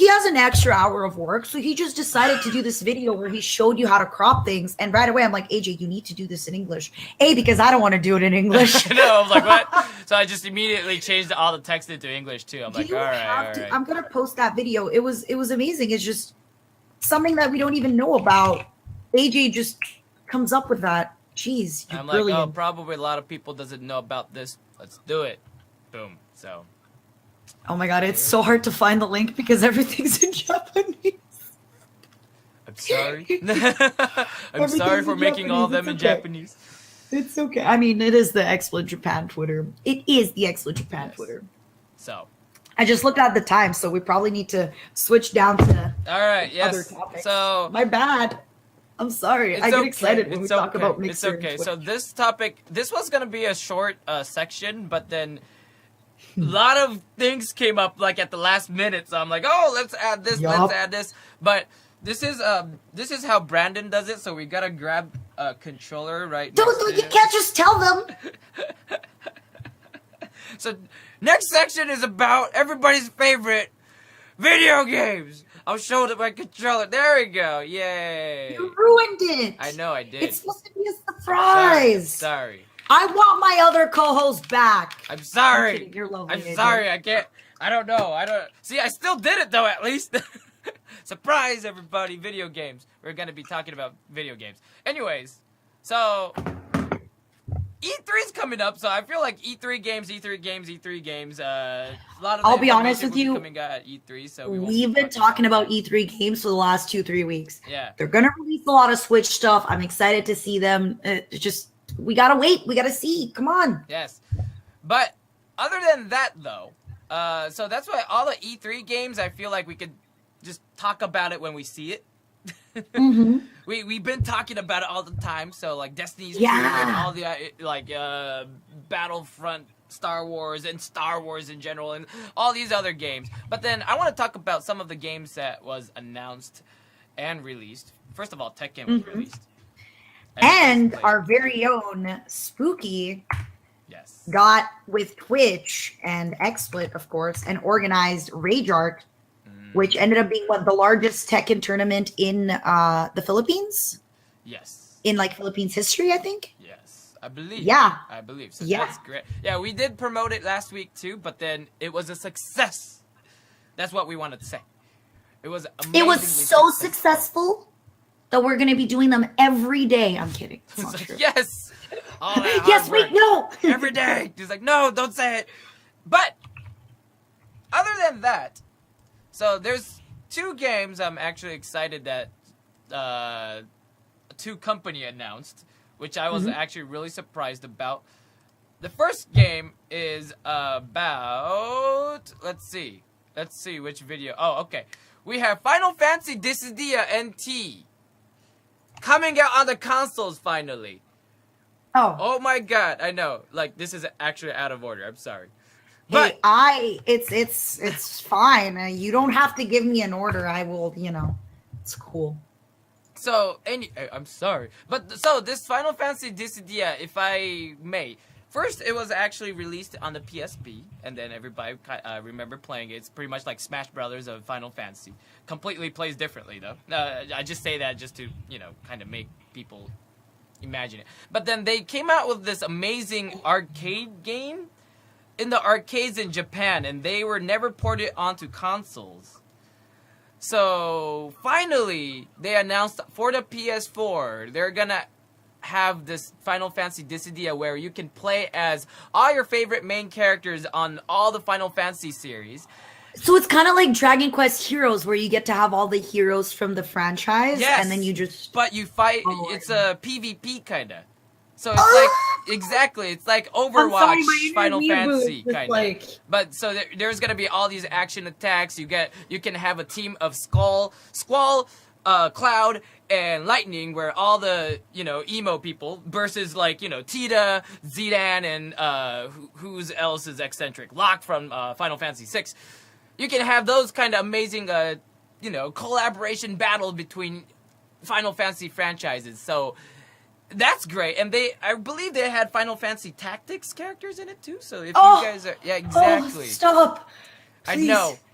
has an extra hour of work, so he just decided to do this video where he showed you how to crop things. And right away, I'm like, AJ, you need to do this in English. Because I don't want to do it in English. No, I was like, what? So I just immediately changed all the text into English too. I'm like, all right. I'm gonna post that video. It was amazing. It's just something that we don't even know about. AJ just comes up with that. Jeez, you're brilliant. Like, oh, probably a lot of people doesn't know about this. Let's do it. Boom. So. Oh my god, it's so hard to find the link because everything's in Japanese. I'm sorry. I'm sorry for making all of them in Japanese. It's okay. I mean, it is the XSplit Japan Twitter. It is the XSplit Japan Twitter. So. I just looked at the time, so we probably need to switch down to other topics. So. My bad. I'm sorry. I get excited when we talk about Mixer. It's okay. So this topic, this was going to be a short section, but then a lot of things came up like at the last minute. So I'm like, oh, let's add this, let's add this. But this is how Brandon does it. So we got to grab a controller right now. You can't just tell them. So next section is about everybody's favorite video games. I'll show my controller. There we go. Yay. You ruined it. I know I did. It's supposed to be a surprise. Sorry. I want my other co-host back. I'm sorry. I'm kidding. You're lovely. I'm sorry. I can't. I don't know. See, I still did it though, at least. Surprise, everybody. Video games. We're going to be talking about video games. Anyways, so E3's coming up, so I feel like E3 games. A lot of I'll be honest with you. Coming at E3, so we've been talking about E3 games for the last 2-3 weeks. Yeah, they're gonna release a lot of Switch stuff. I'm excited to see them. We gotta wait. We gotta see. Come on. Yes, but other than that, though, so that's why all the E3 games, I feel like we could just talk about it when we see it. We've been talking about it all the time, so like Destiny's 2 and all the Battlefront, Star Wars in general, and all these other games. But then I want to talk about some of the games that was announced and released first of all, Tekken was released. And Played. our very own Spooky Yes. got with Twitch and XSplit, of course, and organized Rage Art, which ended up being the largest Tekken tournament in the Philippines, Yes. in like Philippines history, I think. Yes. I believe. Yeah. I believe. So Yeah. that's great. Yeah, we did promote it last week too, but then it was a success. That's what we wanted to say. It was amazing. It was so successful that we're going to be doing them every day. I'm kidding. It's not true. Yes. All that hard Yes, work. wait, no. Every day. He's like, no, don't say it. But other than that, so there's 2 games I'm actually excited that 2 company announced, which I was actually really surprised about. The first game is about, let's see which video. Oh, okay. We have Final Fantasy Dissidia NT coming out on the consoles finally. Oh my god, I know. Like, this is actually out of order. I'm sorry. But Hey, it's fine. You don't have to give me an order. I will, it's cool. so I'm sorry. But so this Final Fantasy Dissidia, if I may, first it was actually released on the PSP, and then everybody remember playing it. It's pretty much like Smash Brothers of Final Fantasy. Completely plays differently though. I just say that just to kind of make people imagine it. But then they came out with this amazing arcade game in the arcades in Japan, and they were never ported onto consoles. So finally, they announced for the PS4, they're gonna have this Final Fantasy Dissidia where you can play as all your favorite main characters on all the Final Fantasy series. So it's kind of like Dragon Quest Heroes, where you get to have all the heroes from the franchise, Yes, and then you just. But you fight. Oh, it's a PvP kinda. So it's like exactly. It's like Overwatch, Final Fantasy kinda. Like... But so there's gonna be all these action attacks. You can have a team of Squall, Cloud, and Lightning, where all the emo people versus Tita, Zidane, and who's else is eccentric, Locke from Final Fantasy VI. You can have those kind of amazing, collaboration battle between Final Fantasy franchises. So that's great. And I believe they had Final Fantasy Tactics characters in it too. So if you guys are, yeah, exactly. Stop. Please.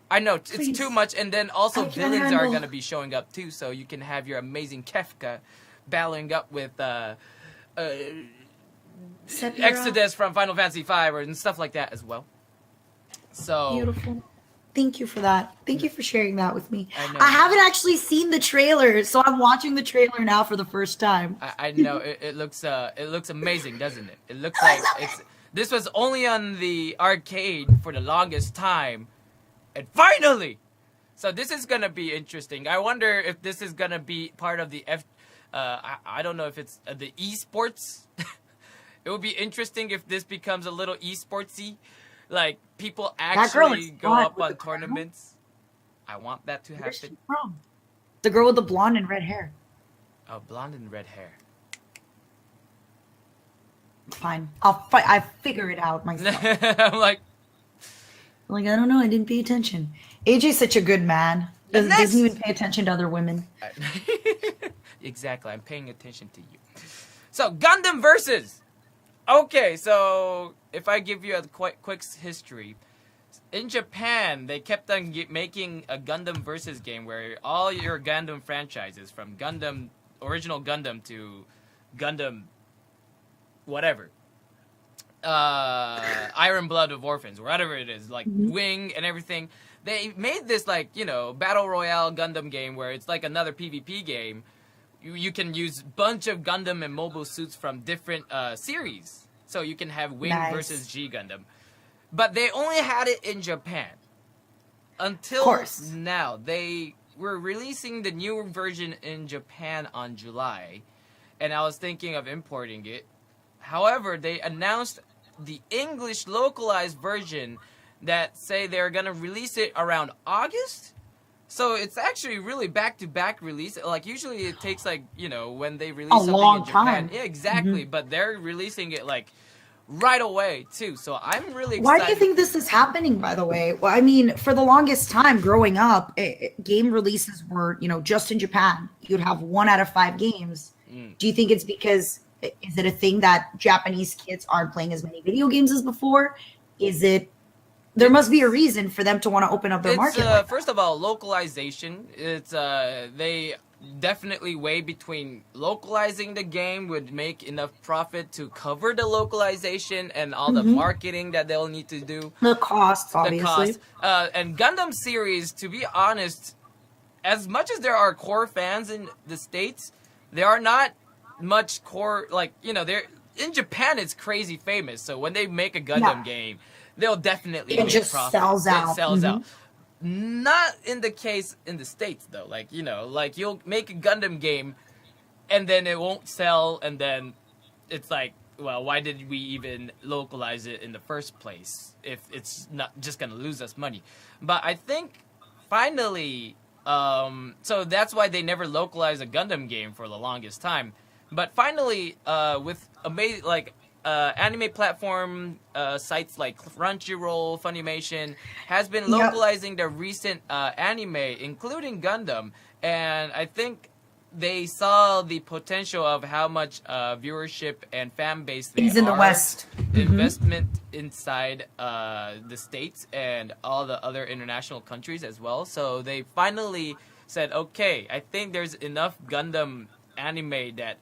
I know. It's Please. too much. And then also I can't villains are handle. going to be showing up too. So you can have your amazing Kefka battling up with Sephiroth. Exodus from Final Fantasy V and stuff like that as well. So Beautiful. Thank you for that. Thank you for sharing that with me. I know. I haven't actually seen the trailer, so I'm watching the trailer now for the first time. I know it looks amazing, doesn't it? It looks like this was only on the arcade for the longest time, and finally, so this is gonna be interesting. I wonder if this is gonna be part of the I don't know if it's the esports. It would be interesting if this becomes a little esportsy, like people actually go up on tournaments. I want that to Where's she happen. from? The girl with the blonde and red hair. Oh, blonde and red hair. Fine. I figure it out myself. I'm like, I don't know. I didn't pay attention. AJ's such a good man. Doesn't even pay attention to other women. Exactly. I'm paying attention to you. So, Gundam Versus. Okay, so if I give you a quick history, in Japan, they kept on making a Gundam Versus game where all your Gundam franchises, from Gundam, original Gundam to Gundam whatever, Iron Blood of Orphans, whatever it is, like Wing and everything, they made this Battle Royale Gundam game where it's like another PvP game. You can use bunch of Gundam and mobile suits from different series. So you can have Wing versus G Gundam. But they only had it in Japan. Until now. They were releasing the new version in Japan on July. And I was thinking of importing it. However, they announced the English localized version that say they're going to release it around August. So it's actually really back-to-back release. Like, usually it takes, when they release something in Japan. Time. Yeah, exactly. But they're releasing it, right away too. So I'm really excited. Why do you think this is happening, by the way? Well, I mean, for the longest time growing up, game releases were, just in Japan. You'd have 1 out of 5 games. Do you think it's because, is it a thing that Japanese kids aren't playing as many video games as before? There must be a reason for them to want to open up their market. Like first of all, localization. It's they definitely weigh between localizing the game would make enough profit to cover the localization and all the marketing that they'll need to do. The costs, obviously. And Gundam series, to be honest, as much as there are core fans in the States, there are not much core, they're in Japan it's crazy famous. So when they make a Gundam game, they'll definitely it make just profit. sells out. It sells out. Not in the case in the States though. You'll make a Gundam game and then it won't sell, and then it's like, well, why did we even localize it in the first place if it's not just gonna lose us money? But I think finally, so that's why they never localized a Gundam game for the longest time. But finally, with amazing anime platform sites like Crunchyroll, Funimation has been localizing their recent anime, including Gundam, and I think they saw the potential of how much viewership and fan base there is in the West. Investment inside the States and all the other international countries as well. So they finally said, okay, I think there's enough Gundam anime that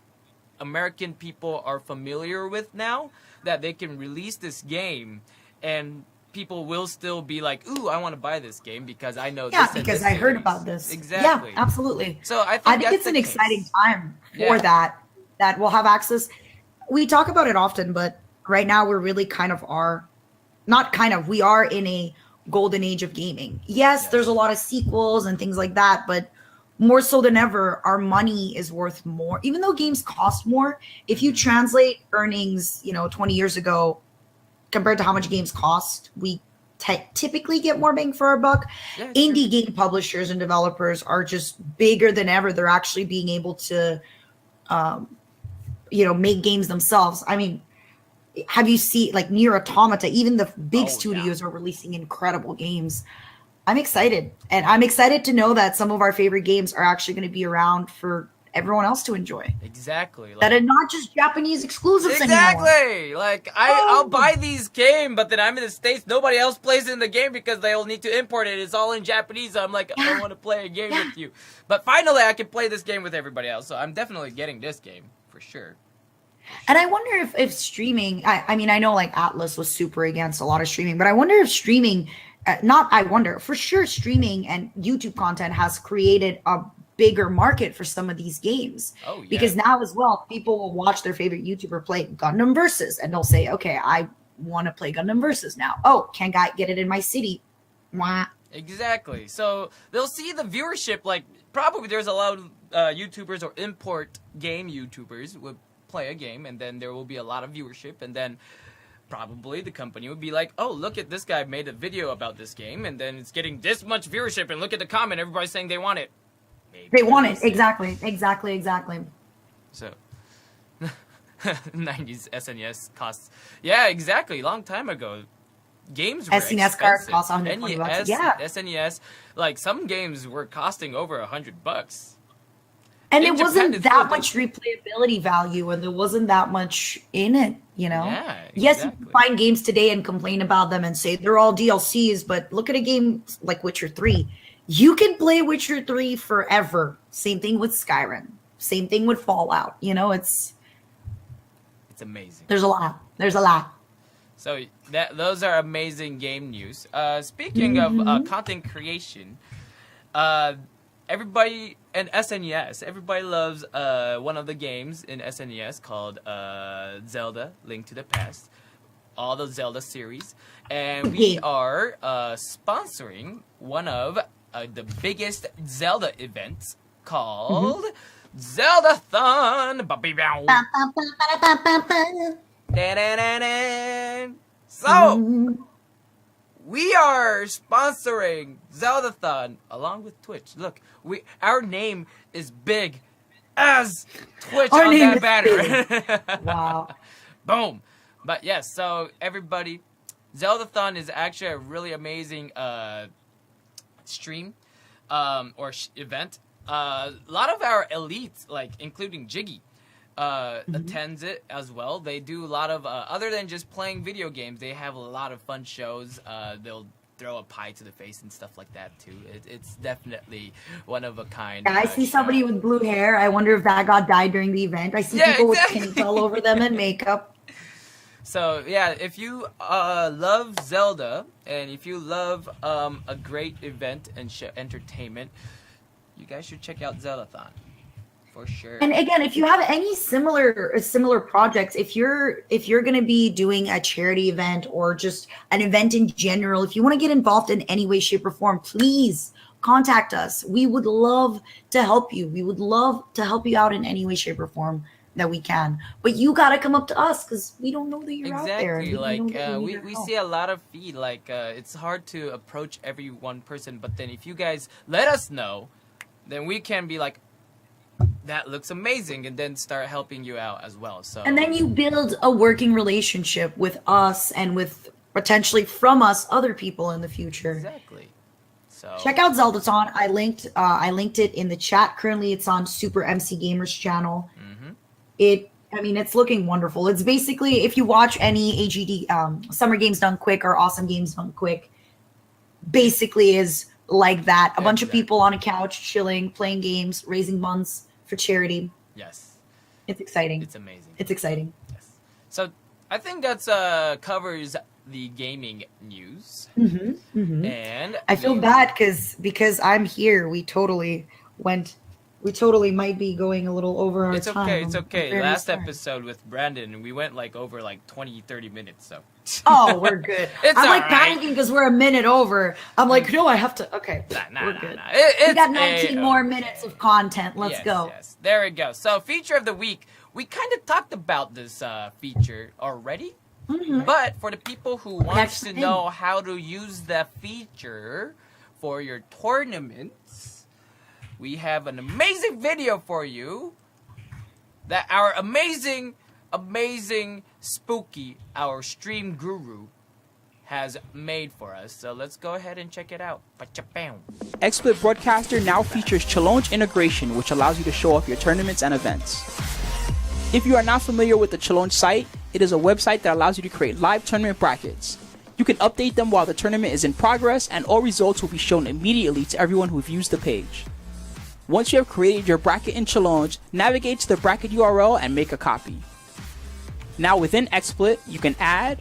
American people are familiar with now that they can release this game and people will still be like, ooh, I want to buy this game because I know this. Yeah, because I heard about this. Exactly. Yeah, absolutely. So I think it's an exciting time for that we'll have access. We talk about it often, but right now we're really we are in a golden age of gaming. Yes, there's a lot of sequels and things like that, but more so than ever, our money is worth more. Even though games cost more, if you translate earnings, 20 years ago compared to how much games cost, we typically get more bang for our buck. Yeah, indie game publishers and developers are just bigger than ever. They're actually being able to, make games themselves. I mean, have you seen Nier Automata? Even the big studios are releasing incredible games. I'm excited. And I'm excited to know that some of our favorite games are actually going to be around for everyone else to enjoy. Exactly. That are not just Japanese exclusives anymore. Exactly. I'll buy these games, but then I'm in the States. Nobody else plays in the game because they'll need to import it. It's all in Japanese. So I'm like, I want to play a game with you. But finally, I can play this game with everybody else. So I'm definitely getting this game for sure. And I wonder if streaming, I mean, I know Atlas was super against a lot of streaming, but I wonder if streaming... for sure streaming and YouTube content has created a bigger market for some of these games. Oh, yeah. Because now as well, people will watch their favorite YouTuber play Gundam Versus and they'll say, okay, I want to play Gundam Versus now. Oh, can I get it in my city? Mwah. Exactly. So they'll see the viewership, probably there's a lot of YouTubers or import game YouTubers would play a game and then there will be a lot of viewership and then probably the company would be like, oh, look at this guy made a video about this game, and then it's getting this much viewership, and look at the comment, everybody's saying they want it. Maybe they want it. Exactly. So, 90s SNES costs. Yeah, exactly. Long time ago. Games were SNES cards cost $120. Yeah. SNES, some games were costing over $100. And it wasn't that much replayability value, and there wasn't that much in it, Yeah, exactly. Yes, you can find games today and complain about them and say they're all DLCs, but look at a game like Witcher 3. You can play Witcher 3 forever. Same thing with Skyrim. Same thing with Fallout. It's amazing. There's a lot. So those are amazing game news. Speaking of content creation, everybody in SNES, everybody loves one of the games in SNES called Zelda: Link to the Past, all the Zelda series, and we are sponsoring one of the biggest Zelda events called Zeldathon. So we are sponsoring Zeldathon along with Twitch. Look, our name is big as Twitch on that banner. Wow. Boom. But yes, so everybody, Zeldathon is actually a really amazing stream event. A lot of our elites, like including Jiggy, attends it as well. They do a lot of other than just playing video games. They have a lot of fun shows. They'll throw a pie to the face and stuff like that too. It's definitely one of a kind. Yeah, I see somebody with blue hair. I wonder if that got dyed during the event. I see people with paint all over them and makeup. So yeah, if you love Zelda and if you love a great event and entertainment, you guys should check out Zeldathon for sure. And again, if you have any similar projects, if you're going to be doing a charity event or just an event in general, if you want to get involved in any way, shape, or form, please contact us. We would love to help you. We would love to help you out in any way, shape, or form that we can. But you got to come up to us because we don't know that you're out there. Exactly. We see a lot of feed. It's hard to approach every one person. But then if you guys let us know, then we can be like, that looks amazing, and then start helping you out as well. So and then you build a working relationship with us and with potentially from us other people in the future. Exactly. So check out Zeldathon. I linked it in the chat. Currently, it's on Super MC Gamers channel. It's looking wonderful. It's basically if you watch any AGD Summer Games Done Quick or Awesome Games Done Quick, basically is like that. A bunch of people on a couch chilling, playing games, raising funds for charity. Yes. It's exciting. It's amazing. It's exciting. Yes. So I think that's covers the gaming news. And I feel bad because I'm here. We totally might be going a little over our time. It's okay. Last episode with Brandon, we went over 20, 30 minutes. So. Oh, we're good. I'm panicking because we're a minute over. I'm like, no, I have to. Okay, we're good. We got 19 more minutes of content. Let's go. Yes, there we go. So, feature of the week. We kind of talked about this feature already, but for the people who want to know how to use the feature for your tournaments, we have an amazing video for you that our amazing Spooky, our stream guru, has made for us. So let's go ahead and check it out. XSplit Broadcaster now features Challonge integration, which allows you to show off your tournaments and events. If you are not familiar with the Challonge site, it is a website that allows you to create live tournament brackets. You can update them while the tournament is in progress, and all results will be shown immediately to everyone who views the page. Once you have created your bracket in Challonge, navigate to the bracket URL and make a copy. Now within XSplit, you can add,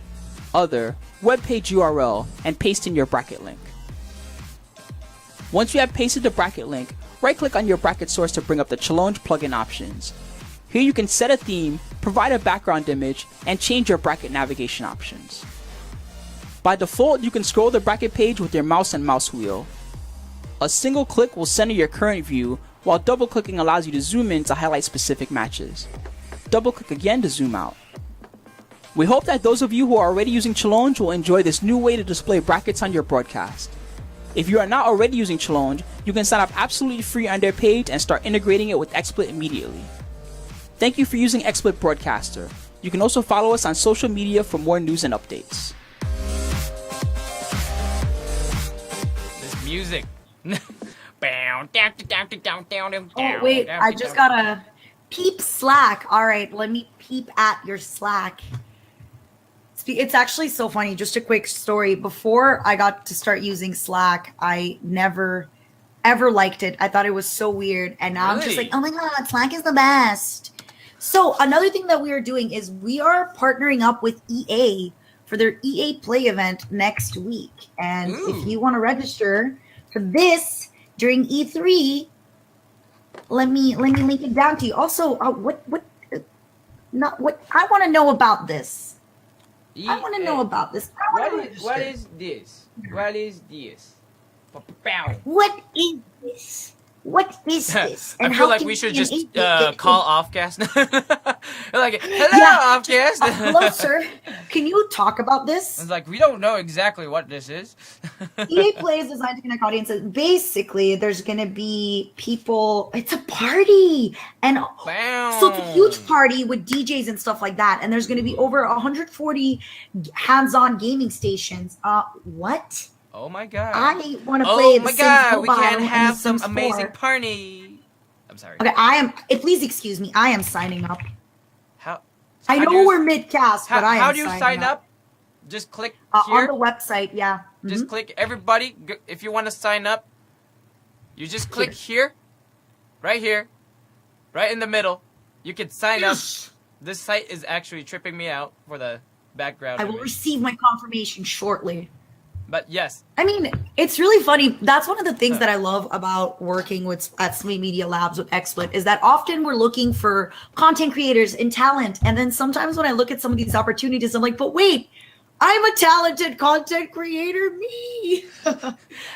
other, web page URL, and paste in your bracket link. Once you have pasted the bracket link, right-click on your bracket source to bring up the Challonge plugin options. Here you can set a theme, provide a background image, and change your bracket navigation options. By default, you can scroll the bracket page with your mouse and mouse wheel. A single click will center your current view, while double-clicking allows you to zoom in to highlight specific matches. Double-click again to zoom out. We hope that those of you who are already using Challonge will enjoy this new way to display brackets on your broadcast. If you are not already using Challonge, you can sign up absolutely free on their page and start integrating it with XSplit immediately. Thank you for using XSplit Broadcaster. You can also follow us on social media for more news and updates. This music. Oh, wait, I just gotta peep Slack. All right, let me peep at your Slack. It's actually so funny. Just a quick story. Before I got to start using Slack, I never, ever liked it. I thought it was so weird. And now I'm just like, oh my God, Slack is the best. So another thing that we are doing is we are partnering up with EA for their EA Play event next week. And if you want to register for this during E3, let me link it down to you. Also, what I want to know about this. I want to know about this. What is this? What is this? What is this? what is this? I And feel how like can we should an just 8-bit call Offcast. Like, hello, Yeah. Offcast. Hello, sir. Can you talk about this? It's like, we don't know exactly what this is. EA Play is designed to connect audiences. Basically, there's going to be people. It's a party. And so it's a huge party with DJs and stuff like that. And there's going to be over 140 hands-on gaming stations. What? Oh my god. I want to play Oh the my Sims god, we Mobile can and the have some Sims amazing 4. party. I'm sorry. Okay, please excuse me. I am signing up. How I how know do you- we're mid-cast, but I am how do you signing sign up? Just click on here. the website, yeah. Just Mhm. click, everybody, if you want to sign up, you just click here, right in the middle. You can sign up. This site is actually tripping me out for the background. I of will it. receive my confirmation shortly. But yes, I mean, it's really funny. That's one of the things that I love about working with at Smee Media Labs with XSplit is that often we're looking for content creators and talent. And then sometimes when I look at some of these opportunities, I'm like, but wait, I'm a talented content creator, me.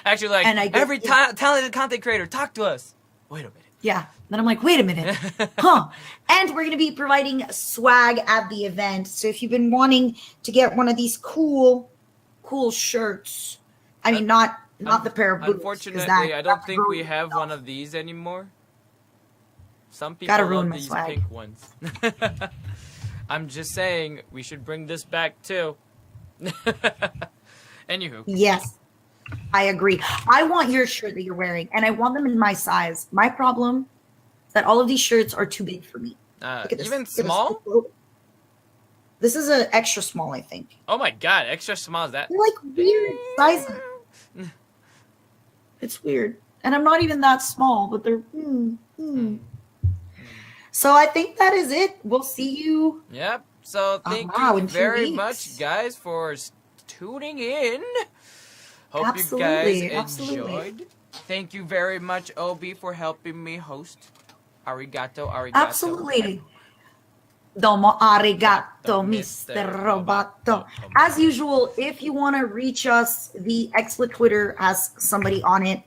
actually, like, And I get- every talented content creator, talk to us. Wait a minute. Yeah. Then I'm like, wait a minute. Huh. And we're going to be providing swag at the event. So if you've been wanting to get one of these cool shirts, I mean, not the pair of boots. 'cause Unfortunately, I don't that think we ruins have itself. one of these anymore. Some people Gotta love ruin my these swag. pink ones. I'm just saying, we should bring this back too. Anywho. Yes, I agree. I want your shirt that you're wearing, and I want them in my size. My problem is that all of these shirts are too big for me. Look at this. Even Look at this. small? This is an extra small, I think. Oh my god, extra small is that? They're like weird sizes. It's weird. And I'm not even that small, but they're. So I think that is it. We'll see you. Yep. So thank wow, you in 2 very weeks. much, guys, for tuning in. Hope Absolutely, you guys absolutely. enjoyed. Thank you very much, Obi, for helping me host. Arigato. Absolutely. Domo arigato, Mr. Roboto. As usual, if you want to reach us, the XSplit Twitter has somebody on it.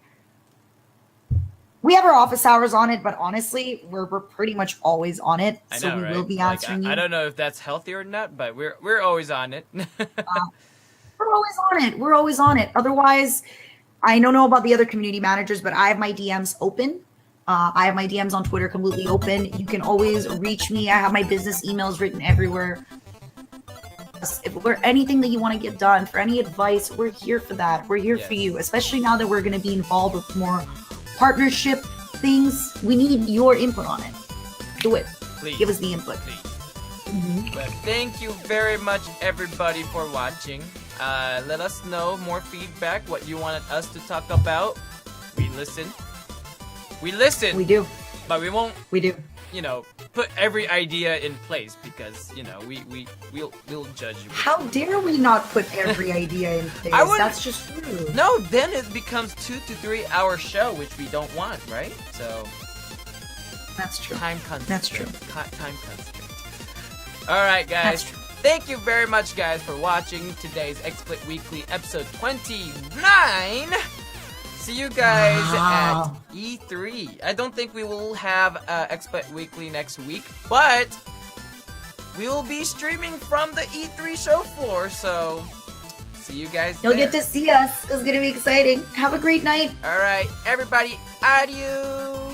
We have our office hours on it, but honestly, we're pretty much always on it. I So know, we right? will be Like, answering you. I don't know if that's healthy or not, but we're always on it. We're always on it. We're always on it. Otherwise, I don't know about the other community managers, but I have my DMs open. I have my DMs on Twitter completely open. You can always reach me. I have my business emails written everywhere. If there's anything that you want to get done, for any advice, we're here for that. We're here for Yes. you, especially now that we're going to be involved with more partnership things. We need your input on it. Do it. Please. Give us the input. Please. But thank you very much, everybody, for watching. Let us know more feedback, what you wanted us to talk about. We listen. We listen. We do. But we won't, We do. put every idea in place because, we'll judge you. How dare we not put every idea in place? I wouldn't- That's just rude. No, then it becomes 2 to 3 hour show, which we don't want, right? So That's true. time constraint. That's true. Time constraint. All right, guys. That's true. Thank you very much, guys, for watching today's XSplit Weekly episode 29. See you guys Wow. at E3. I don't think we will have XSplit Weekly next week, but we will be streaming from the E3 show floor. So see you guys You'll there. get to see us. It's going to be exciting. Have a great night. All right, everybody. Adios.